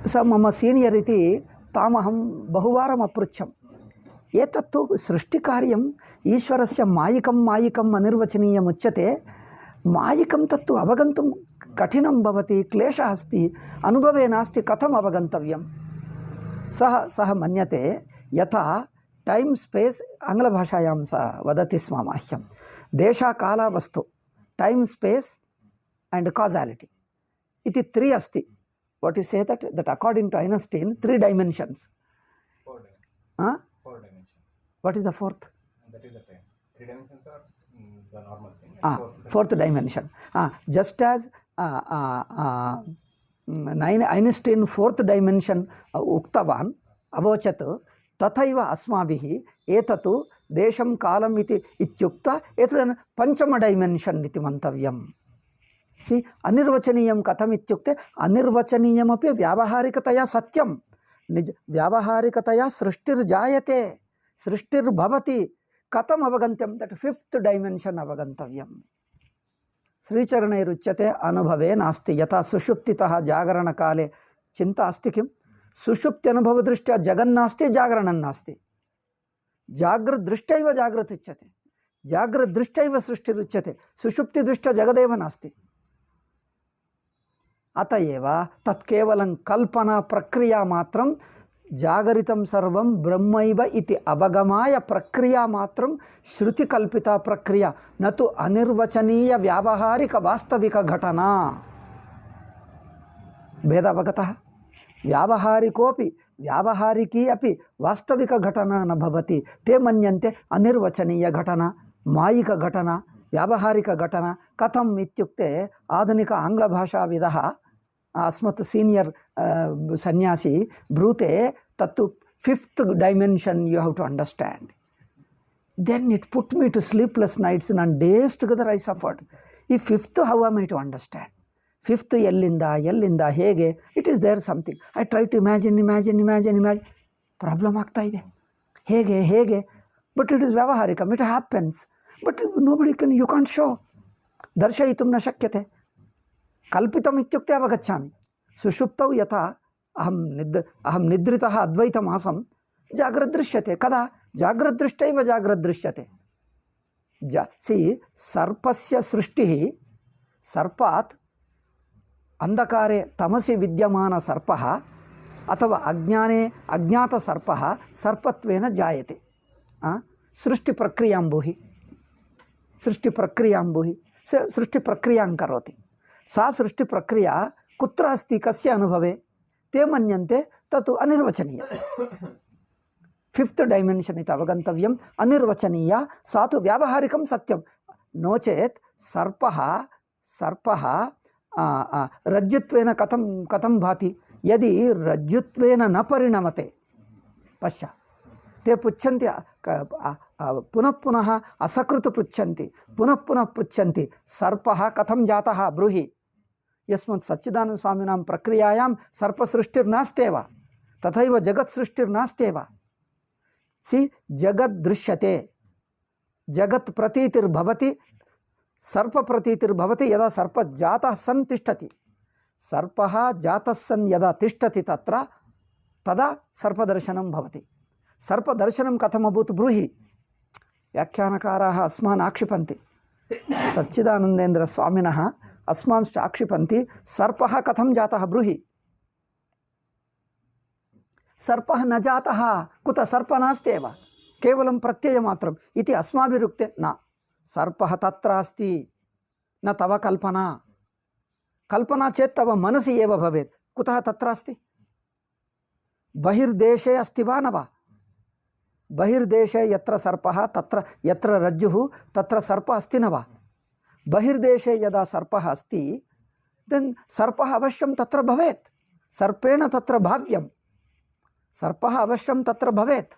ಸ ಮಮ ಸೀನಿಯರ್ ಇತಿ ತಾಮಹಂ ಬಹುವಾರಂ ಅಪೃಚ್ಛಂ. ಏತತ್ತು ಸೃಷ್ಟಿಕಾರ್ಯಂ ಈಶ್ವರಸ್ಯ ಮಾಯಿಕಂ ಅನಿರ್ವಚನೀಯमुच्यते. मायिकं तत्तु अवगन्तुं कठिनं भवति, क्लेशः अस्ति, अनुभवे नास्ति, कथम् अवगन्तव्यं? सः मन्यते यथा टैम् स्पेस्, आङ्ग्लभाषायां सः वदति स्म मह्यं, देशकालवस्तु, टैम् स्पेस् and causality इति 3 अस्ति. What you say that according to Einstein 3 dimensions. 4 dimensions. What is the fourth? That is the time. 3 dimensions are the normal thing. Fourth dimension. Just as Einstein fourth dimension उक्तवान्, अवोचत्, तथैव अस्माभिः एतत् देशं कालम् इति इत्युक्त एतत् पञ्चम डायमेन्शन् इति मन्तव्यम्. अनिर्वचनीयं कथम् इत्युक्ते अनिर्वचनीयमपि व्यावहारिकतया सत्यं. व्यावहारिकतया सृष्टिर्जायते, सृष्टिर्भवति, कथम अवगंत्यम दट फिफ्थ डायमेंशन अवगंतव्यम श्रीचरणैरुच्यते अनुभवे नास्ति यथा सुषुप्तितः जागरण काले चिंता अस्ति किम सुषुप्ति अनुभव दृष्ट्या जगन्नास्ति जागरणं नास्ति जागृत दृष्ट्यैव जागृत उच्यते जागृत दृष्ट्यैव सृष्टिरुच्यते सुषुप्ति दृष्ट्या जगदेव नास्ति अतएव तत् केवलं कल्पना प्रक्रिया मात्रं जागरितं सर्वं ब्रह्मैव इति अवगमाय प्रक्रिया मात्रं श्रुति कल्पिता प्रक्रिया न तो अनिर्वचनीय व्यावहारिक वास्तविक घटना भेद अवगतः व्यावहारिकोपि व्यावहारिकी अपि वास्तविक घटना न भवति ते मन्यन्ते अनिर्वचनीय घटना मायिक घटना व्यावहारिक घटना कथम इत्युक्ते आधुनिक आंग्ल भाषाविदः अस्मत् सीनियर सन्यासी ब्रूते तत्तु fifth dimension you have to understand then it put me to sleepless nights and days together I suffered ಈ fifth how am I to understand fifth ಎಲ್ಲಿಂದ ಹೇಗೆ it is there something I try to imagine problem ಆಗ್ತಾ ಇದೆ ಹೇಗೆ but it is ವ್ಯಾವಹಾರಿಕಂ it happens but nobody can you can't show दर्शयितुं न शक्यते कल्पितम् इत्युक्ते अवगच्छामि सुषुप्तौ यथा अहं निद्रितः अद्वैतम् आसं जाग्रत् दृश्यते कदा जाग्रत् दृष्ट्यैव जाग्रत् दृश्यते सी सर्पस्य सृष्टिः सर्पात् अंधकारे तमसि विद्यमान सर्पः अथवा अज्ञाने अज्ञातसर्पः सर्पत्वेन जायते सृष्टिप्रक्रियां ब्रूहि सृष्टिप्रक्रियां करोति सा सृष्टिप्रक्रिया कुत्र अस्ति कस्य अनुभवे ते मन्यन्ते तत् अनिर्वचनीय फिफ्थ डायमेंशन इति अवगन्तव्यम् अनिर्वचनीय सा तु व्यावहारिकं सत्यं नो चेत् सर्पः रज्जुत्वेन कथं भाति यदि रज्जुत्वेन न परिणमते पश्य ते पृच्छन्ति पुनः असकृत पृच्छन्ति पुनः पृच्छन्ति सर्पः कथं जातः ब्रूहि यस्मात् सच्चिदानंद स्वामिनां प्रक्रियायां सर्पसृष्टिर्नास्त्येव तथैव जगत् सृष्टिर्नास्त्येव सी जगत् दृश्यते जगत् प्रतीतिर्भवति सर्प प्रतीतिर्भवति यदा सर्प जातः सन् तिष्ठति सर्पः जातः सन् यदा तिष्ठति तत्र तदा सर्पदर्शनं भवति सर्पदर्शनं कथमभूत् ब्रूहि व्याख्यानकाराः अस्मान् आक्षिपन्ति सच्चिदानन्देन्द्र स्वामिनः अस्मांश्च आक्षिपन्ति सर्पः कथं जातः ब्रूहि सर्पः न जातः कुतः सर्पः नास्त्येव केवलं प्रत्ययमात्रम् इति अस्माभिरुक्ते न सर्पः तत्र अस्ति न तव कल्पना चेत् तव मनसि एव भवेत् कुतः तत्र अस्ति बहिर्देशे अस्ति वा न वा बहिर्देशे यत्र सर्पः तत्र यत्र रज्जुः तत्र सर्पः अस्ति न वा बहिर्देशे यदा सर्पः अस्ति देन् सर्पः अवश्यं तत्र भवेत् सर्पेण तत्र भाव्यं सर्पः अवश्यं तत्र भवेत्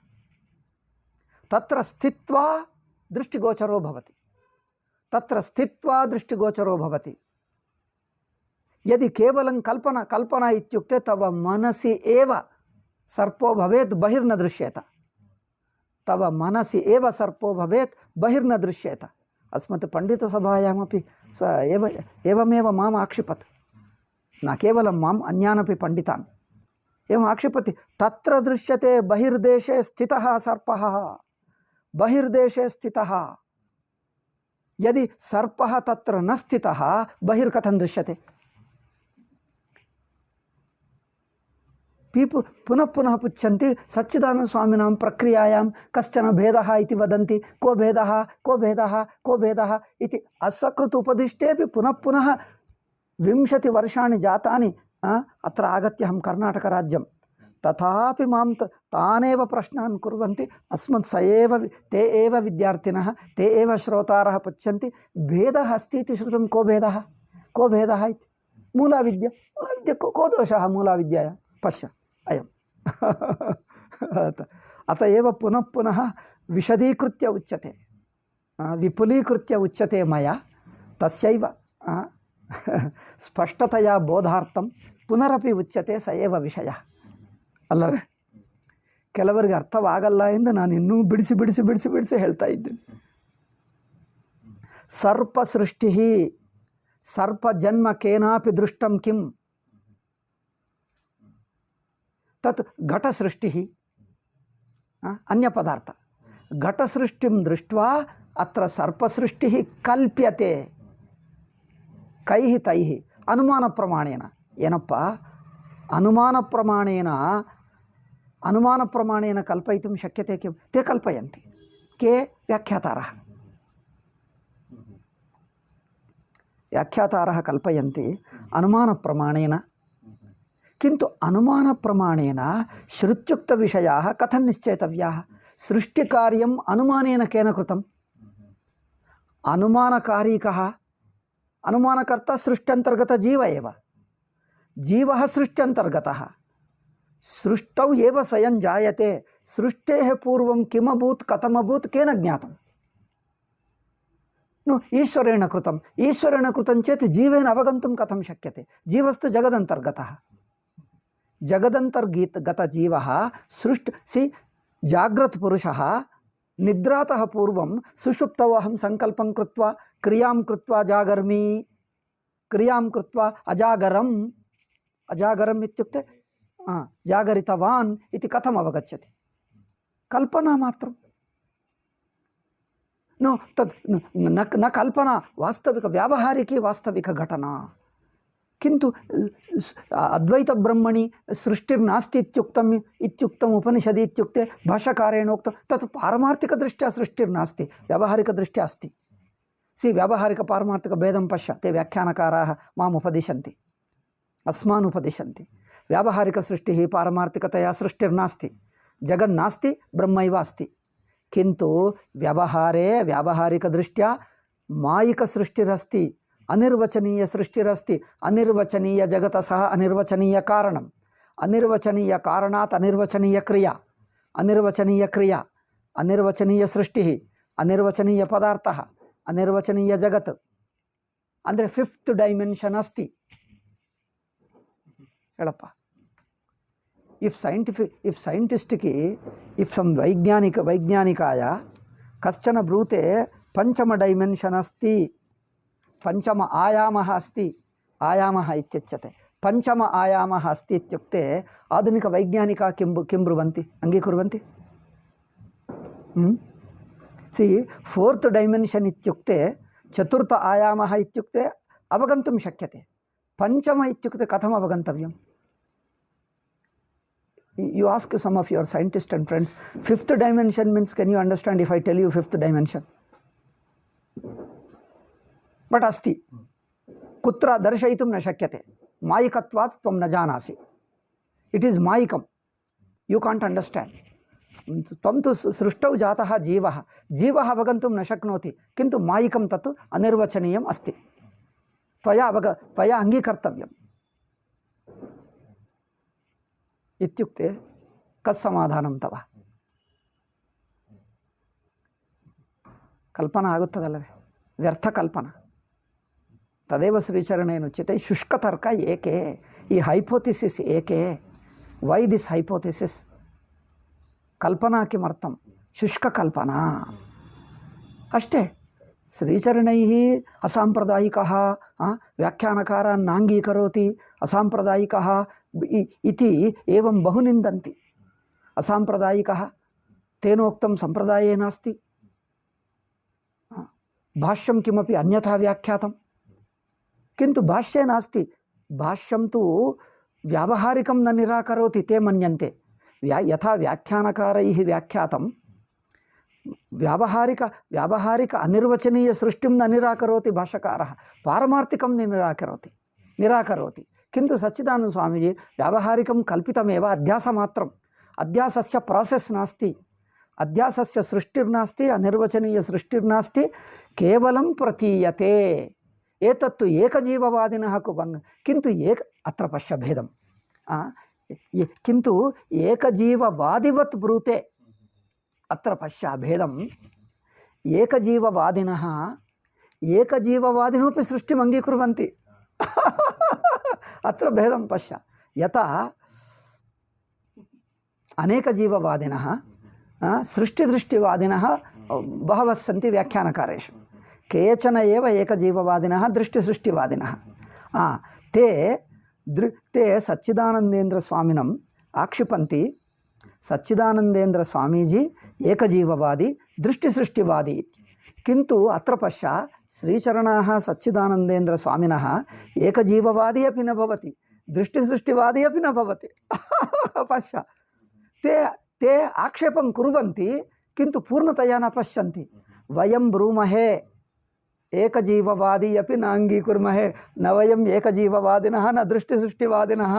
तत्र स्थित्वा दृष्टिगोचरो भवति यदि केवलं कल्पना इत्युक्ते तव मनसि एव सर्पो भवेत् बहिर्न दृश्येत तव मनसि एव सर्पो भवेत् बहिर्न दृश्येत अस्मत् पण्डितसभायामपि स एवमेव माम् आक्षिपत् न केवलं माम् अन्यानपि पण्डितान् एवम् आक्षिपति तत्र दृश्यते बहिर्देशे स्थितः सर्पः बहिर्देशे स्थितः यदि सर्पः तत्र न स्थितः बहिर्कथं दृश्यते पुनः पृच्छन्ति सच्चिदानंद स्वामिनां प्रक्रियायां कश्चन भेदः इति वदन्ति को भेदः इति असकृत उपदिष्टेपि पुनः 20 वर्षाणि जातानि अत्र आगत्य अहं कर्णाटकराज्यं तथापि मां तानेव प्रश्नान् कुर्वन्ति अस्मत् ते एव विद्यार्थिनः ते एव श्रोतारः पृच्छन्ति भेदः अस्ति इति श्रुतं को भेदः इति मूलाविद्या को दोषः मूलाविद्यायां पश्य अयम् अत एव पुनः विशदीकृत्य उच्यते विपुलीकृत्य उच्यते मया तस्यैव स्पष्टतया बोधार्थं पुनरपि उच्यते स एव विषयः अल्लवे ಕೆಲವರಿಗೆ ಅರ್ಥವಾಗಲ್ಲ ಎಂದು ನಾನು ಇನ್ನೂ ಬಿಡಿಸಿ ಬಿಡಿಸಿ ಬಿಡಿಸಿ ಬಿಡಿಸಿ ಹೇಳ್ತಾ ಇದ್ದೀನಿ. ಸರ್ಪ ಸೃಷ್ಟಿ ಸರ್ಪ ಜನ್ಮ ಕೇನಾಪಿ ದೃಷ್ಟಂ ಕಿಂ ತತ್ ಘಟ ಸೃಷ್ಟಿ ಅನ್ಯ ಪದಾರ್ಥ. ಘಟ ಸೃಷ್ಟಿಂ ದೃಷ್ಟ್ವಾ ಅತ್ರ ಸರ್ಪ ಸೃಷ್ಟಿ ಕಲ್ಪ್ಯತೆ ಕೈಹಿ ತೈಹಿ ಅನುಮಾನ ಪ್ರಮಾಣೇನ. ಏನಪ್ಪ ಅನುಮಾನ ಪ್ರಮಾಣೇನ ಕಲ್ಪಯಿತುಂ ಶಕ್ಯತೆ ಕಿಂ ತೇ ಕಲ್ಪಯಂತಿ ಕೆ ವ್ಯಾಖ್ಯಾತಾರः ಕಲ್ಪಯಂತಿ ಅನುಮಾನ ಪ್ರಮಾಣೇನ. किन्तु अनुमान प्रमाणेन श्रुत्युक्त विषयाः कथं निश्चेतव्याः? सृष्टिकार्यम् अनुमानेन केन कृतम्? अनुमानकारी कः? अनुमानकर्ता सृष्ट्यन्तर्गत जीव एव. जीवः सृष्ट्यन्तर्गतः. सृष्टौ एव स्वयं जायते. सृष्टेः पूर्वं किमभूत् कथमभूत् केन ज्ञातम्? ईश्वरेण कृतं चेत् जीवेन अवगन्तुं कथं शक्यते? जीवस्तु जगदन्तर्गतः. जगदंतर्गत जीव सृष्टि जाग्रत पुरुषः निद्रातः पूर्वं सुषुप्तौ अहं संकल्पं कृत्वा क्रियां कृत्वा जागर्मि, क्रियां कृत्वा अजागरम् इत्युक्ते जागरितवान् इति कथम् अवगच्छति? कल्पना मात्रं. तद् न कल्पना, वास्तविक व्यावहारिकी वास्तविक घटना. किंतु अद्वैत ब्रह्मणि सृष्टिर्नास्ति इत्युक्तम् उपनिषदि इत्युक्ते भाष्यकारेण उक्तं तत् पारमार्थिकदृष्ट्या सृष्टिर्नास्ति, व्यावहारिकदृष्ट्या अस्ति. व्यावहारिक पारमार्थिक भेदं पश्य. ते व्याख्यानकाराः माम् उपदिशन्ति, अस्मान् उपदिशन्ति. व्यावहारिक सृष्टिः पारमार्थिकतया सृष्टिर्नास्ति, जगन्नास्ति, ब्रह्मैव अस्ति. किन्तु व्यवहारे व्यावहारिकदृष्ट्या मायिक सृष्टिरस्ति, अनिर्वचनीय सृष्टिरस्ति. अनिर्वचनीय जगत सह अनिर्वचनीय कारणम्, अनिर्वचनीय कारणात् अनिर्वचनीय क्रिया, अनिर्वचनीय सृष्टिः, अनिर्वचनीय पदार्थः, अनिर्वचनीय जगत् ಅಂದರೆ 5th ಡೈಮೆನ್ಷನ್ अस्ति. ಹೇಳಪ್ಪ. ಇಫ್ ಸೈಂಟಿಸ್ಟ್ಗೆ ಸಮ್ ವೈಜ್ಞಾನಿಕಾಯ ಕಶ್ಚನ ಬ್ರೂತೆ ಪಂಚಮ ಡೈಮೆನ್ಷನ್ अस्ति, पंचम आयामः अस्ति. आयामः इत्युच्यते. पंचम आयामः अस्ति इत्युक्ते आधुनिक वैज्ञानिकाः किं ब्रुवन्ति, अङ्गीकुर्वन्ति? 4th डैमेन्शन् इत्युक्ते चतुर्थ आयामः इत्युक्ते अवगन्तुं शक्यते. पंचम इत्युक्ते कथम् अवगन्तव्यम्? You ask some of your scientists and friends, 5th dimension means, can you understand if I tell you 5th dimension? But अस्ति. कुत्र दर्शयितुं न शक्यते. मायिकत्वात् त्वं न जानासि. इट इज मायिकम. You can't understand. त्वं तु सृष्टौ जातः जीवः. जीवः अवगन्तुं न शक्नोति, किन्तु मायिकं तत् अनिर्वचनीयम् अस्ति. त्वया अङ्गीकर्तव्यम् इत्युक्ते कस् समाधानं तव? कल्पना आगुत्तदल्लवे? व्यर्थ कल्पना. तदेव श्रीचरणेनुच्यते शुष्कतर्क एके. ई हैपोथिसिस् एके. वै दिस् हैपोथिसिस्? कल्पना किमर्थं? शुष्ककल्पना अष्टे. श्रीचरणैः असाम्प्रदायिकः व्याख्यानकारान् नाङ्गीकरोति, असाम्प्रदायिकः इति एवं बहु निन्दन्ति. असाम्प्रदायिकः तेनोक्तं सम्प्रदाये नास्ति. भाष्यं किमपि अन्यथा व्याख्यातं, किन्तु भाष्ये नास्ति. भाष्यं तु व्यावहारिकं न निराकरोति ते मन्यन्ते. यथा व्याख्यानकारैः व्याख्यातं व्यावहारिक अनिर्वचनीय सृष्टिं न निराकरोति भाष्यकारः, पारमार्थिकं निराकरोति. किन्तु सच्चिदानंद स्वामीजी व्यावहारिकं कल्पितमेव, अध्यासमात्रम्. अध्यासस्य प्रासेस् नास्ति, अध्यासस्य सृष्टिर्नास्ति, अनिर्वचनीय सृष्टिर्नास्ति, केवलं प्रतीयते. एतत्तु एकजीववादिनः कुबङ्ग. किन्तु अत्र पश्य भेदं. किन्तु एकजीववादिवत् ब्रूते. अत्र पश्य भेदं. एकजीववादिनोपि सृष्टिम् अङ्गीकुर्वन्ति. अत्र भेदं पश्य. यथा अनेकजीववादिनः सृष्टिदृष्टिवादिनः बहवः सन्ति व्याख्यानकारेषु। केचन एव एकजीववादिनः दृष्टिसृष्टिवादिनः। ते सच्चिदानन्देन्द्रस्वामिनम् आक्षिपन्ति सच्चिदानन्देन्द्रस्वामीजी एकजीववादी दृष्टिसृष्टिवादी इति। किन्तु अत्र पश्य श्रीचरणाः सच्चिदानन्देन्द्रस्वामिनः एकजीववादी अपि न भवति, दृष्टिसृष्टिवादी अपि न भवति। पश्य, ते आक्षेपं कुर्वन्ति किन्तु पूर्णतया न पश्यन्ति। वयं ब्रूमहे एकजीववादी अपि न अङ्गीकुर्महे, न वयम् एकजीववादिनः न दृष्टिसृष्टिवादिनः,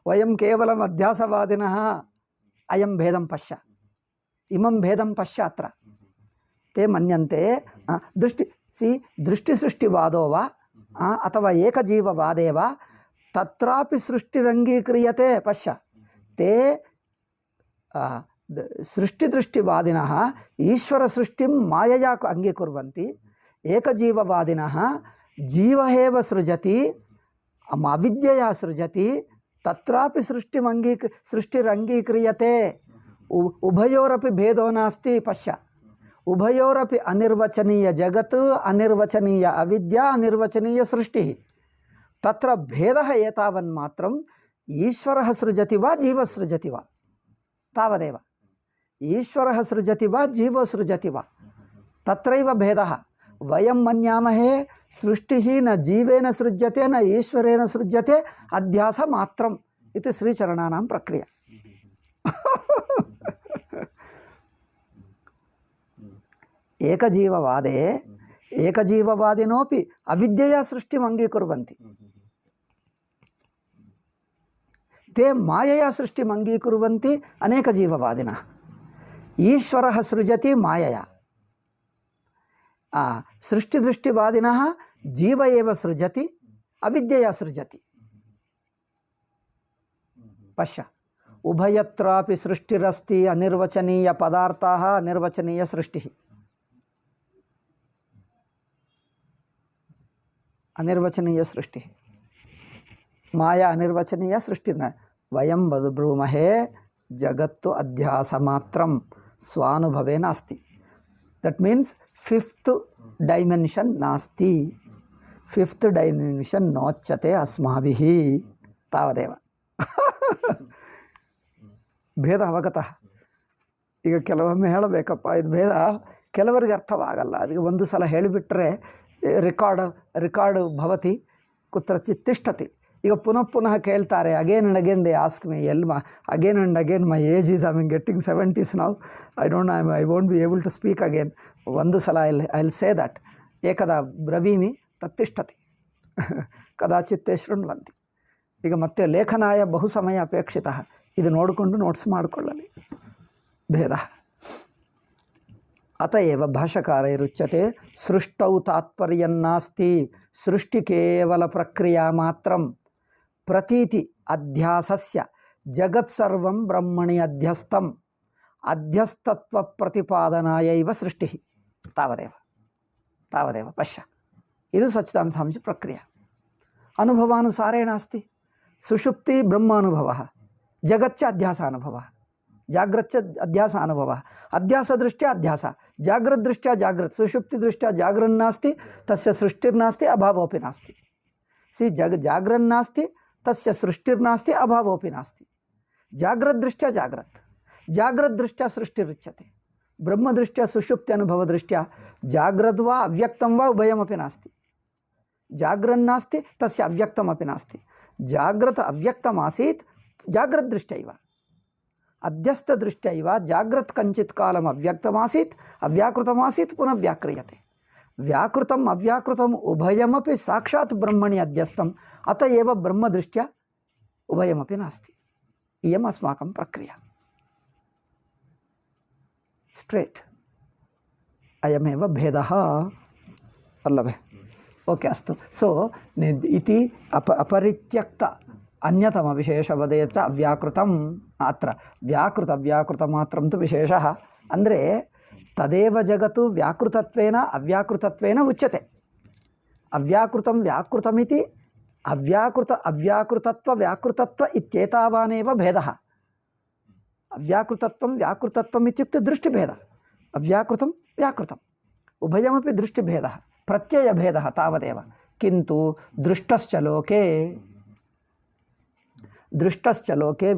वयं केवलम् अध्यासवादिनः। अयं भेदं पश्य, इमं भेदं पश्य। अत्र ते मन्यन्ते दृष्टिसृष्टिवादो वा अथवा एकजीववादे वा तत्रापि सृष्टिरङ्गीक्रियते। पश्य, ते सृष्टिदृष्टिवादिनः ईश्वरसृष्टिं मायया अङ्गीकुर्वन्ति, एकजीववादिनः जीवः एव सृजति, अविद्यया सृजति, तत्रापि सृष्टिरङ्गीक्रियते। उभयोरपि भेदो नास्ति। पश्य, उभयोरपि अनिर्वचनीय जगत्, अनिर्वचनीय अविद्या, अनिर्वचनीय सृष्टिः। तत्र भेदः एतावन्मात्रम्, ईश्वरः सृजति वा जीवः सृजति वा, तावदेव। ईश्वरः सृजति वा जीवो सृजति वा, तत्रैव भेदः। वयं मन्यामहे सृष्टिः न जीवेन सृज्यते न ईश्वरेण सृज्यते, अध्यासमात्रम् इति श्रीचरणानां प्रक्रिया। एकजीववादे एकजीववादिनोपि अविद्यया सृष्टिम् अङ्गीकुर्वन्ति। ते मायया सृष्टिम् अङ्गीकुर्वन्ति अनेकजीववादिनः। ईश्वरः सृजति मायया, सृष्टिदृष्टिवादिनः जीव एव सृजति, अविद्यया सृजति। पश्य, उभयत्रापि सृष्टिरस्ति, अनिर्वचनीय पदार्थाः, अनिर्वचनीय सृष्टिः। अनिर्वचनीय सृष्टिः, माया अनिर्वचनीय सृष्टिर्न। वयं ब्रूमहे जगत्तु अध्यासमात्रं, स्वानुभवे नास्ति। दट् मीन्स् फिफ्त् डैमेन्शन् नास्ति, फिफ्त् डैमेन्शन् नोच्यते अस्माभिः, तावदेव। भेद ಅವಗತಃ। ಈಗ ಕೆಲವೊಮ್ಮೆ ಹೇಳಬೇಕಪ್ಪ ಇದು ಭೇದ ಕೆಲವರಿಗೆ ಅರ್ಥವಾಗಲ್ಲ, ಅದಕ್ಕೆ ಒಂದು ಸಲ ಹೇಳಿಬಿಟ್ರೆ ರಿಕಾರ್ಡ್ ಭವತಿ ಕುತ್ರಚಿತ್ ತಿಷ್ಠತಿ। ಈಗ ಪುನಃ ಕೇಳ್ತಾರೆ, again and again they ask me again and again my age is I getting 70s now, I won't be able to speak again. ಒಂದು ಸಲ ಐ ವಿಲ್ ಸೇ ದಟ್ ಏಕದಾ ಬ್ರವೀಮಿ ತತ್ತಿಷ್ಠತಿ ಕದಾಚಿತ್ತೇ ಶೃಣ್ವಂತಿ. ಈಗ ಮತ್ತೆ ಲೇಖನಾಯ ಬಹು ಸಮಯ ಅಪೇಕ್ಷಿತಃ, ಇದು ನೋಡಿಕೊಂಡು ನೋಟ್ಸ್ ಮಾಡಿಕೊಳ್ಳಲಿ ಭೇದ. ಅತಏವ ಭಾಷ್ಯಕಾರೈರುಚ್ಯತೆ ಸೃಷ್ಟೌ ತಾತ್ಪರ್ಯನ್ನಾಸ್ತಿ, ಸೃಷ್ಟಿ ಕೇವಲ ಪ್ರಕ್ರಿಯಾ ಮಾತ್ರಂ, ಪ್ರತೀತಿ ಅಧ್ಯಾಸಸ್ಯ ಜಗತ್ಸರ್ವಂ ಬ್ರಹ್ಮಣಿ ಅಧ್ಯಸ್ಥಂ, ಅಧ್ಯಸ್ತತ್ವ ಪ್ರತಿಪಾದನಾಯೈವ ಸೃಷ್ಟಿ, ತಾವದೇವ ಪಶ್ಯ. ಇದು ಸಚ್ಚಿದಾನಂದ ಸ್ವಾಮೀಜಿ ಪ್ರಕ್ರಿಯೆ. ಅನುಭವಾನುಸಾರೇಣ ಅಸ್ತಿ. ಸುಷುಪ್ತಿ ಬ್ರಹ್ಮಾನುಭವಃ, ಜಗಚ್ಚ ಅಧ್ಯಾಸಾನುಭವಃ, ಜಾಗ್ರಚ್ಚ ಅಧ್ಯಾಸಾನುಭವಃ, ಅಧ್ಯಾಸದೃಷ್ಟ್ಯಾ ಅಧ್ಯಾಸ, ಜಾಗ್ರದ್ದೃಷ್ಟ್ಯಾ ಜಾಗ್ರತ್, ಸುಷುಪ್ತಿದೃಷ್ಟ್ಯಾ ಜಾಗ್ರನ್ನಾಸ್ತಿ ತಸ್ಯ ಸೃಷ್ಟಿರ್ನಾಸ್ತಿ ಅಭಾವೋಪಿ ನಾಸ್ತಿ. ಜಾಗ್ರನ್ನಾಸ್ತಿ ತಸ್ಯ ಸೃಷ್ಟಿರ್ನಾಸ್ತಿ ಅಭಾವೋಪಿ ನಾಸ್ತಿ. ಜಾಗ್ರದ್ದೃಷ್ಟ್ಯಾ ಜಾಗ್ರದ್ದೃಷ್ಟ್ಯಾ ಸೃಷ್ಟಿರುಚ್ಯತೆ. ಬ್ರಹ್ಮದೃಷ್ಟ್ಯಾ ಸುಷುಪ್ತಿ ಅನುಭವದೃಷ್ಟ್ಯಾ ಜಾಗ್ರದ್ವಾ ಅವ್ಯಕ್ತಂ ವಾ ಉಭಯಮಪಿ ನಾಸ್ತಿ. ಜಾಗ್ರನ್ನಾಸ್ತಿ ತಸ್ಯ ಅವ್ಯಕ್ತಮಪಿ ನಾಸ್ತಿ. ಜಾಗ್ರತ್ ಅವ್ಯಕ್ತಮಾಸೀತ್ ಜಾಗ್ರದ್ದೃಷ್ಟ್ಯೈವ, ಅಧ್ಯಸ್ಥದೃಷ್ಟ್ಯೈವ ಜಾಗ್ರತ್ ಕಂಚಿತ್ ಕಾಲಂ ಅವ್ಯಕ್ತಮಾಸೀತ್ ಅವ್ಯಾಕೃತಮಾಸೀತ್ ಪುನಃ ವ್ಯಾಕ್ರಿಯತೆ. ವ್ಯಾಕೃತಂ ಅವ್ಯಾಕೃತಂ ಉಭಯಮಪಿ ಸಾಕ್ಷಾತ್ ಬ್ರಹ್ಮಣಿ ಅಧ್ಯಸ್ಥಂ, ಅತ ಏವ ಬ್ರಹ್ಮದೃಷ್ಟ್ಯಾ ಉಭಯಮಪಿ ನಾಸ್ತಿ. ಇಯಂ ಅಸ್ಮಾಕಂ ಪ್ರಕ್ರಿಯಾ. ಸ್ಟ್ರೇಟ್ ಅಯಮೇವ ಭೇದಃ ಅಲ್ಲವೇ? ಓಕೆ, ಅಸ್ತು. ಸೊ ಇತಿ ಅಪರಿತ್ಯಕ್ತ ಅನ್ಯತಮ ವಿಶೇಷವದೇತ ಅವ್ಯಾಕೃತಂ. ಅತ್ರ ವ್ಯಾಕೃತ ಮಾತ್ರಂ ತು ವಿಶೇಷಃ. ಅಂದರೆ ತದೇವ ಜಗತ್ತು ವ್ಯಾಕೃತತ್ವೇನ ಅವ್ಯಾಕೃತತ್ವೇನ ಉಚ್ಯತೆ. ಅವ್ಯಾಕೃತಂ ವ್ಯಾಕೃತಮಿತಿ ಅವ್ಯಾಕೃತತ್ವ ವ್ಯಾಕೃತತ್ವ ಇತ್ಯೇತಾವಾನೇವ ಭೇದಃ. अव्याकृतत्वं व्याकृतत्वम् इत्युक्ते दृष्टिभेदः अव्याकृतं व्याकृतम् उभयमपि दृष्टिभेदः प्रत्ययभेदः तावदेव किन्तु दृष्टश्च लोके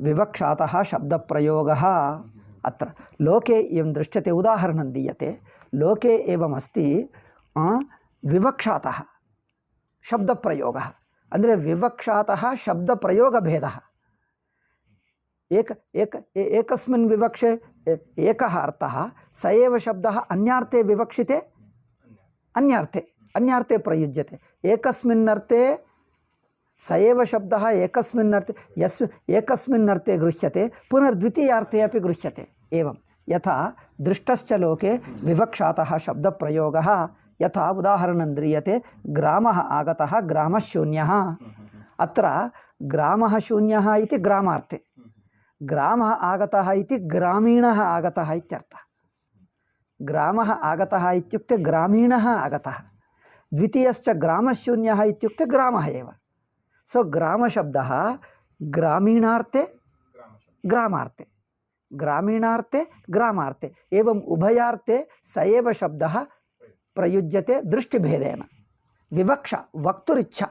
विवक्षातः शब्दप्रयोगः अत्र लोके इयं दृश्यते उदाहरणं दीयते लोके एवमस्ति विवक्षातः शब्दप्रयोगः ಅಂದರೆ विवक्षातः शब्दप्रयोगभेदः एकस्मिन् विवक्षे एकः अर्थः स एव शब्दः अन्यार्थे विवक्षिते अन्यार्थे प्रयुज्यते एकस्मिन् अर्थे स एव शब्दः एकस्मिन् अर्थे गृह्यते पुनर्द्वितीयार्थे अपि गृह्यते एवं यथा दृष्टश्च लोके विवक्षातः शब्दप्रयोगः यथा उदाहरणं द्रियते ग्रामः आगतः ग्रामः शून्यः अत्र ग्रामः शून्यः इति ग्रामार्थे ग्रामः आगतः इति ग्रामीणः आगतः इत्यर्थः ग्रामः आगतः इत्युक्ते ग्रामीणः आगतः द्वितीयश्च ग्रामः शून्यः इत्युक्ते ग्रामः एव सो ग्रामशब्दः ग्रामीणार्थे ग्रामार्थे ग्रामीणार्थे ग्रामार्थे एवं उभयार्थे स एव शब्दः प्रयुज्यते दृष्टिभेदेन विवक्षा वक्तुरिच्छा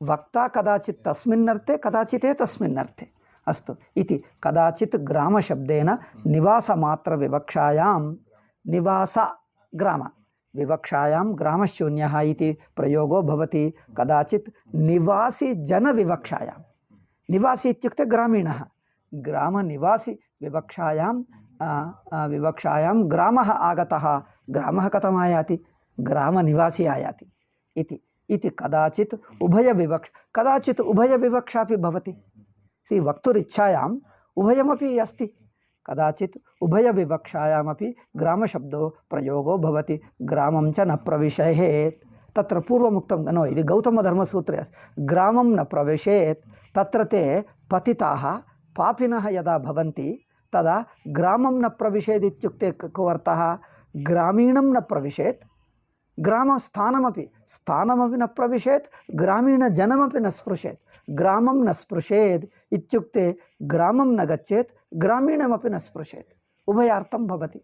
वक्ता कदाचित् तस्मिन्नर्थे कदाचित् तस्मिन्नर्थे अस्तु इति कदाचित् ग्रामशब्देन निवासमात्रविवक्षायां निवास ग्राम विवक्षायां ग्रामशून्यः इति प्रयोगो भवति कदाचित् निवासी जनविवक्षायां निवासी इत्युक्ते ग्रामीणः ग्रामनिवासी विवक्षायां ग्रामः आगतः ग्रामः कथम् आयाति ग्रामनिवासी आयाति इति कदाचित् कदाचित् उभयविवक्षापि भवति सी वक्तुरिच्छायाम् उभयमपि अस्ति कदाचित् उभयविवक्षायामपि ग्रामशब्दो प्रयोगो भवति ग्रामं च न प्रविशेत् तत्र पूर्वमुक्तं नो इति गौतमधर्मसूत्रे अस्ति ग्रामं न प्रविशेत् तत्र ते पतिताः पापिनः यदा भवन्ति तदा ग्रामं न प्रविशेत् इत्युक्ते को अर्थः ग्रामीणं न प्रविशेत् ग्रामस्थानमपि न प्रविशेत् ग्रामीणजनमपि न स्पृशेत् ग्रामं न स्पृशेत् इत्युक्ते ग्रामं न गच्छेत् ग्रामीणमपि न स्पृशेत् उभयार्थं भवति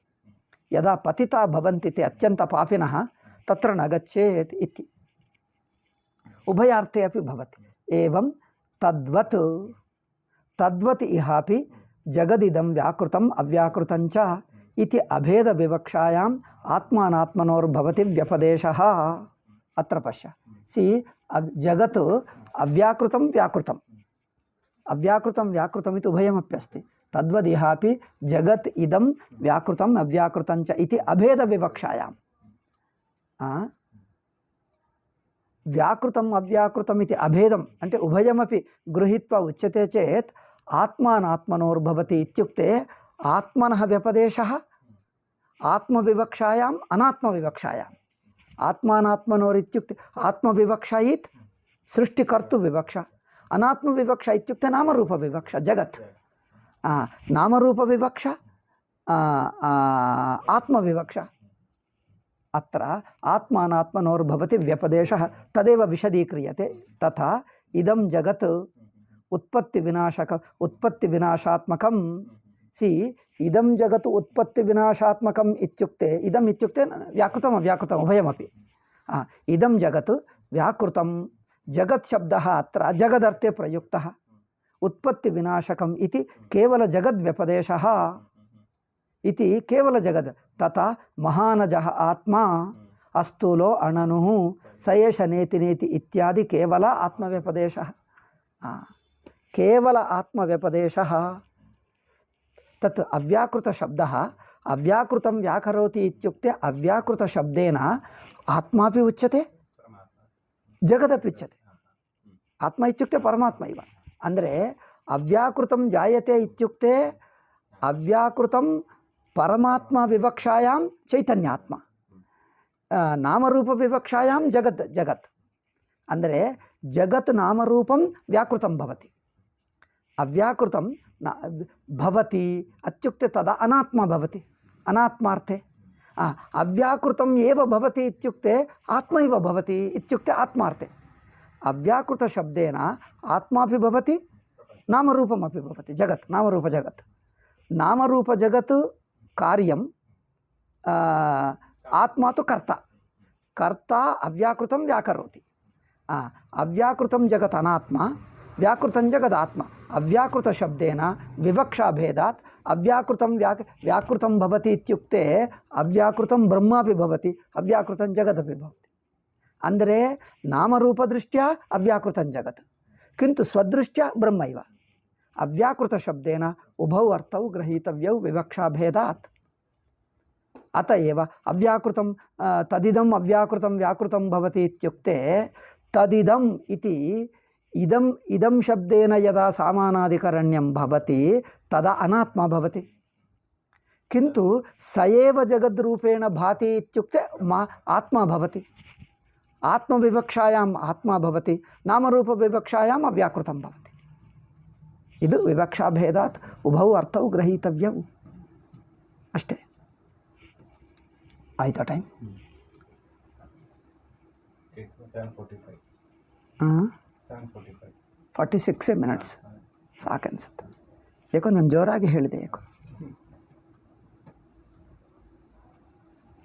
यदा पतिता भवन्ति ते अत्यन्तपापिनः तत्र न गच्छेत् इति उभयार्थे अपि भवति एवं तद्वत् इहापि जगदिदं व्याकृतम् अव्याकृतं च इति अभेदविवक्षायाम् आत्मानात्मनोर्भवति व्यपदेशः अत्र पश्य सी जगत् अव्याकृतं व्याकृतम् इति उभयमप्यस्ति तद्वदिहापि जगत् इदं व्याकृतम् अव्याकृतं च इति अभेदविवक्षायाम् व्याकृतम् अव्याकृतम् इति अभेदम् अन्टे उभयमपि गृहीत्वा उच्यते चेत् आत्मानात्मनोर्भवति इत्युक्ते आत्मनः व्यपदेशः आत्मविवक्षायाम् अनात्मविवक्षायाम् आत्मानात्मनोरित्युक्ते आत्मविवक्षा इत् सृष्टिकर्तुविवक्षा अनात्मविवक्षा इत्युक्ते नामरूपविवक्षा जगत् नामरूपविवक्षा आत्मविवक्षा अत्र आत्मानात्मनोर्भवति व्यपदेशः तदेव विशदीक्रियते तथा इदं जगत् उत्पत्तिविनाशात्मकं सी इदं जगत् उत्पत्तिविनाशात्मकम् इत्युक्ते इदम् इत्युक्ते व्याकृतम् अव्याकृतम् उभयमपि इदं जगत् व्याकृतं जगत् शब्दः अत्र जगदर्थे प्रयुक्तः उत्पत्तिविनाशकम् इति केवलजगद्व्यपदेशः इति केवलजगद् तथा महानजः आत्मा अस्तूलो अणनुः स एष नेति नेति इत्यादि केवल आत्मव्यपदेशः केवल आत्मव्यपदेशः तत् अव्याकृतशब्दः अव्याकृतं व्याकरोति इत्युक्ते अव्याकृतशब्देन आत्मापि उच्यते जगदपि उच्यते आत्मा इत्युक्ते परमात्मा इव ಅಂದರೆ ಅವ್ಯಾಕೃತಂ ಜಾಯತೆ ಇತ್ಯುಕ್ತೆ ಅವ್ಯಾಕೃತಂ ಪರಮಾತ್ಮ ವಿವಕ್ಷಾಯಾಂ ಚೈತನ್ಯಾತ್ಮ ನಾಮರೂಪ ವಿವಕ್ಷಾಯಾಂ ಜಗತ್ ಅಂದರೆ ಜಗತ್ ನಾಮರೂಪಂ ವ್ಯಾಕೃತಂ ಭವತಿ ಅವ್ಯಾಕೃತಂ ಭವತಿ ಅತ್ಯುಕ್ತೆ ತದಾ ಅನಾತ್ಮ ಭವತಿ ಅನಾತ್ಮಾರ್ಥೆ ಅವ್ಯಾಕೃತಂ ಏವ ಭವತಿ ಇತ್ಯುಕ್ತೆ ಆತ್ಮ ಇವ ಭವತಿ ಇತ್ಯುಕ್ತೆ ಆತ್ಮಾರ್ಥೆ ಅವ್ಯಾಕೃತ ಶಬ್ದೇನ ಆತ್ಮಾಪಿ ಭವತಿ नामरूपमपि भवति जगत् नामरूपजगत् नामरूपजगत् कार्यं आत्मा तु कर्ता कर्ता अव्याकृतं व्याकरोति अव्याकृतं जगत् अनात्मा व्याकृतं जगदात्मा अव्याकृतशब्देन विवक्षाभेदात् अव्याकृतं व्याकृतं भवति इत्युक्ते अव्याकृतं ब्रह्मापि भवति अव्याकृतं जगदपि भवति ಅಂದರೆ ನಾಮರೂಪದೃಷ್ಟ್ಯಾ ಅವ್ಯಾಕೃತಂ ಜಗತ್ ಕಿಂತು ಸ್ವದೃಷ್ಟ್ಯಾ ಬ್ರಹ್ಮೈವ ಅವ್ಯಾಕೃತಶಬ್ದೇನ ಉಭೌ ಅರ್ಥೌ ಗ್ರಹೀತವ್ಯೌ ವಿವಕ್ಷಾಭೇದಾತ್ ಅತಏವ ಅವ್ಯಾಕೃತಂ ತದಿದಂ ಅವ್ಯಾಕೃತಂ ವ್ಯಾಕೃತಂ ಭವತಿ ಇತ್ಯುಕ್ತೆ ತದಿದಂ ಇತಿ ಇದಂ ಶಬ್ದೇನ ಯದಾ ಸಾಮಾನಾಧಿಕರಣ್ಯಂ ಭವತಿ ತದಾ ಅನಾತ್ಮ ಭವತಿ ಕಿಂತು ಸ ಏವ ಜಗದ್ರೂಪೇಣ ಭಾತಿ ಇತ್ಯುಕ್ತೆ ಆತ್ಮ ಭವತಿ ಆತ್ಮವಿವಕ್ಷಾಯಾಮ್ ಆತ್ಮ ಭವತಿ ನಾಮರೂಪವಿವಕ್ಷಾಯಾಮ್ ಅವ್ಯಾಕೃತಂ ಭವತಿ ಇದು ವಿವಕ್ಷಾಭೇದಾತ್ ಉಭೌ ಅರ್ಥೌ ಗ್ರಹೀತವ್ಯವು ಅಷ್ಟೇ ಆಯ್ತಾ ಟೈಮ್ 46 ಮಿನಿಟ್ಸ್ ಸಾಕನ್ಸುತ್ತೆ ಯಾಕೋ ನಾನು ಜೋರಾಗಿ ಹೇಳಿದೆ ಯಾಕೋ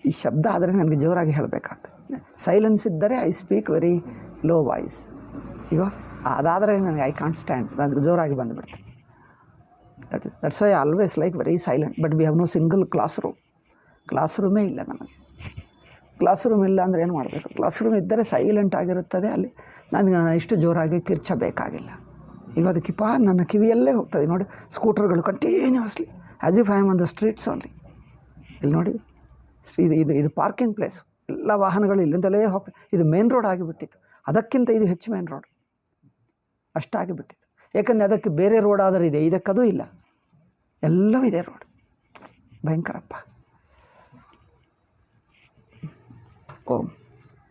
ಈ ಶಬ್ದ ಆದರೆ ನನಗೆ ಜೋರಾಗಿ ಹೇಳಬೇಕಾಗ್ತದೆ ಸೈಲೆನ್ಸ್ ಇದ್ದರೆ I speak very low voice ಈಗ ಅದಾದರೆ ನನಗೆ ಐ ಕಾಂಟ್ ಸ್ಟ್ಯಾಂಡ್ ನನಗೆ ಜೋರಾಗಿ ಬಂದುಬಿಡ್ತೆ that's why always like very silent but we have no single class ರೂಮೇ ಇಲ್ಲ ನಮಗೆ ಕ್ಲಾಸ್ ರೂಮ್ ಇಲ್ಲ ಅಂದರೆ ಏನು ಮಾಡಬೇಕು ಕ್ಲಾಸ್ ರೂಮ್ ಇದ್ದರೆ ಸೈಲೆಂಟ್ ಆಗಿರುತ್ತದೆ ಅಲ್ಲಿ ನನಗೆ ಇಷ್ಟು ಜೋರಾಗಿ ಕಿರ್ಚಬೇಕಾಗಿಲ್ಲ ಈಗ ಅದಕ್ಕೆ ನನ್ನ ಕಿವಿಯಲ್ಲೇ ಹೋಗ್ತದೆ ನೋಡಿ ಸ್ಕೂಟರ್ಗಳು continuously as if I am on the streets only ಇಲ್ಲಿ ನೋಡಿ ಇದು ಪಾರ್ಕಿಂಗ್ ಪ್ಲೇಸು ಎಲ್ಲ ವಾಹನಗಳು ಇಲ್ಲಿಂದಲೇ ಹೋಗ್ತವೆ ಇದು ಮೇನ್ ರೋಡ್ ಆಗಿಬಿಟ್ಟಿತ್ತು ಅದಕ್ಕಿಂತ ಇದು ಹೆಚ್ಚು ಮೇನ್ ರೋಡ್ ಅಷ್ಟಾಗಿಬಿಟ್ಟಿತ್ತು ಏಕೆಂದರೆ ಅದಕ್ಕೆ ಬೇರೆ ರೋಡ್ ಆದರೆ ಇದೆ ಇದಕ್ಕದು ಇಲ್ಲ ಎಲ್ಲವೂ ಇದೆ ರೋಡ್ ಭಯಂಕರಪ್ಪ ಓಂ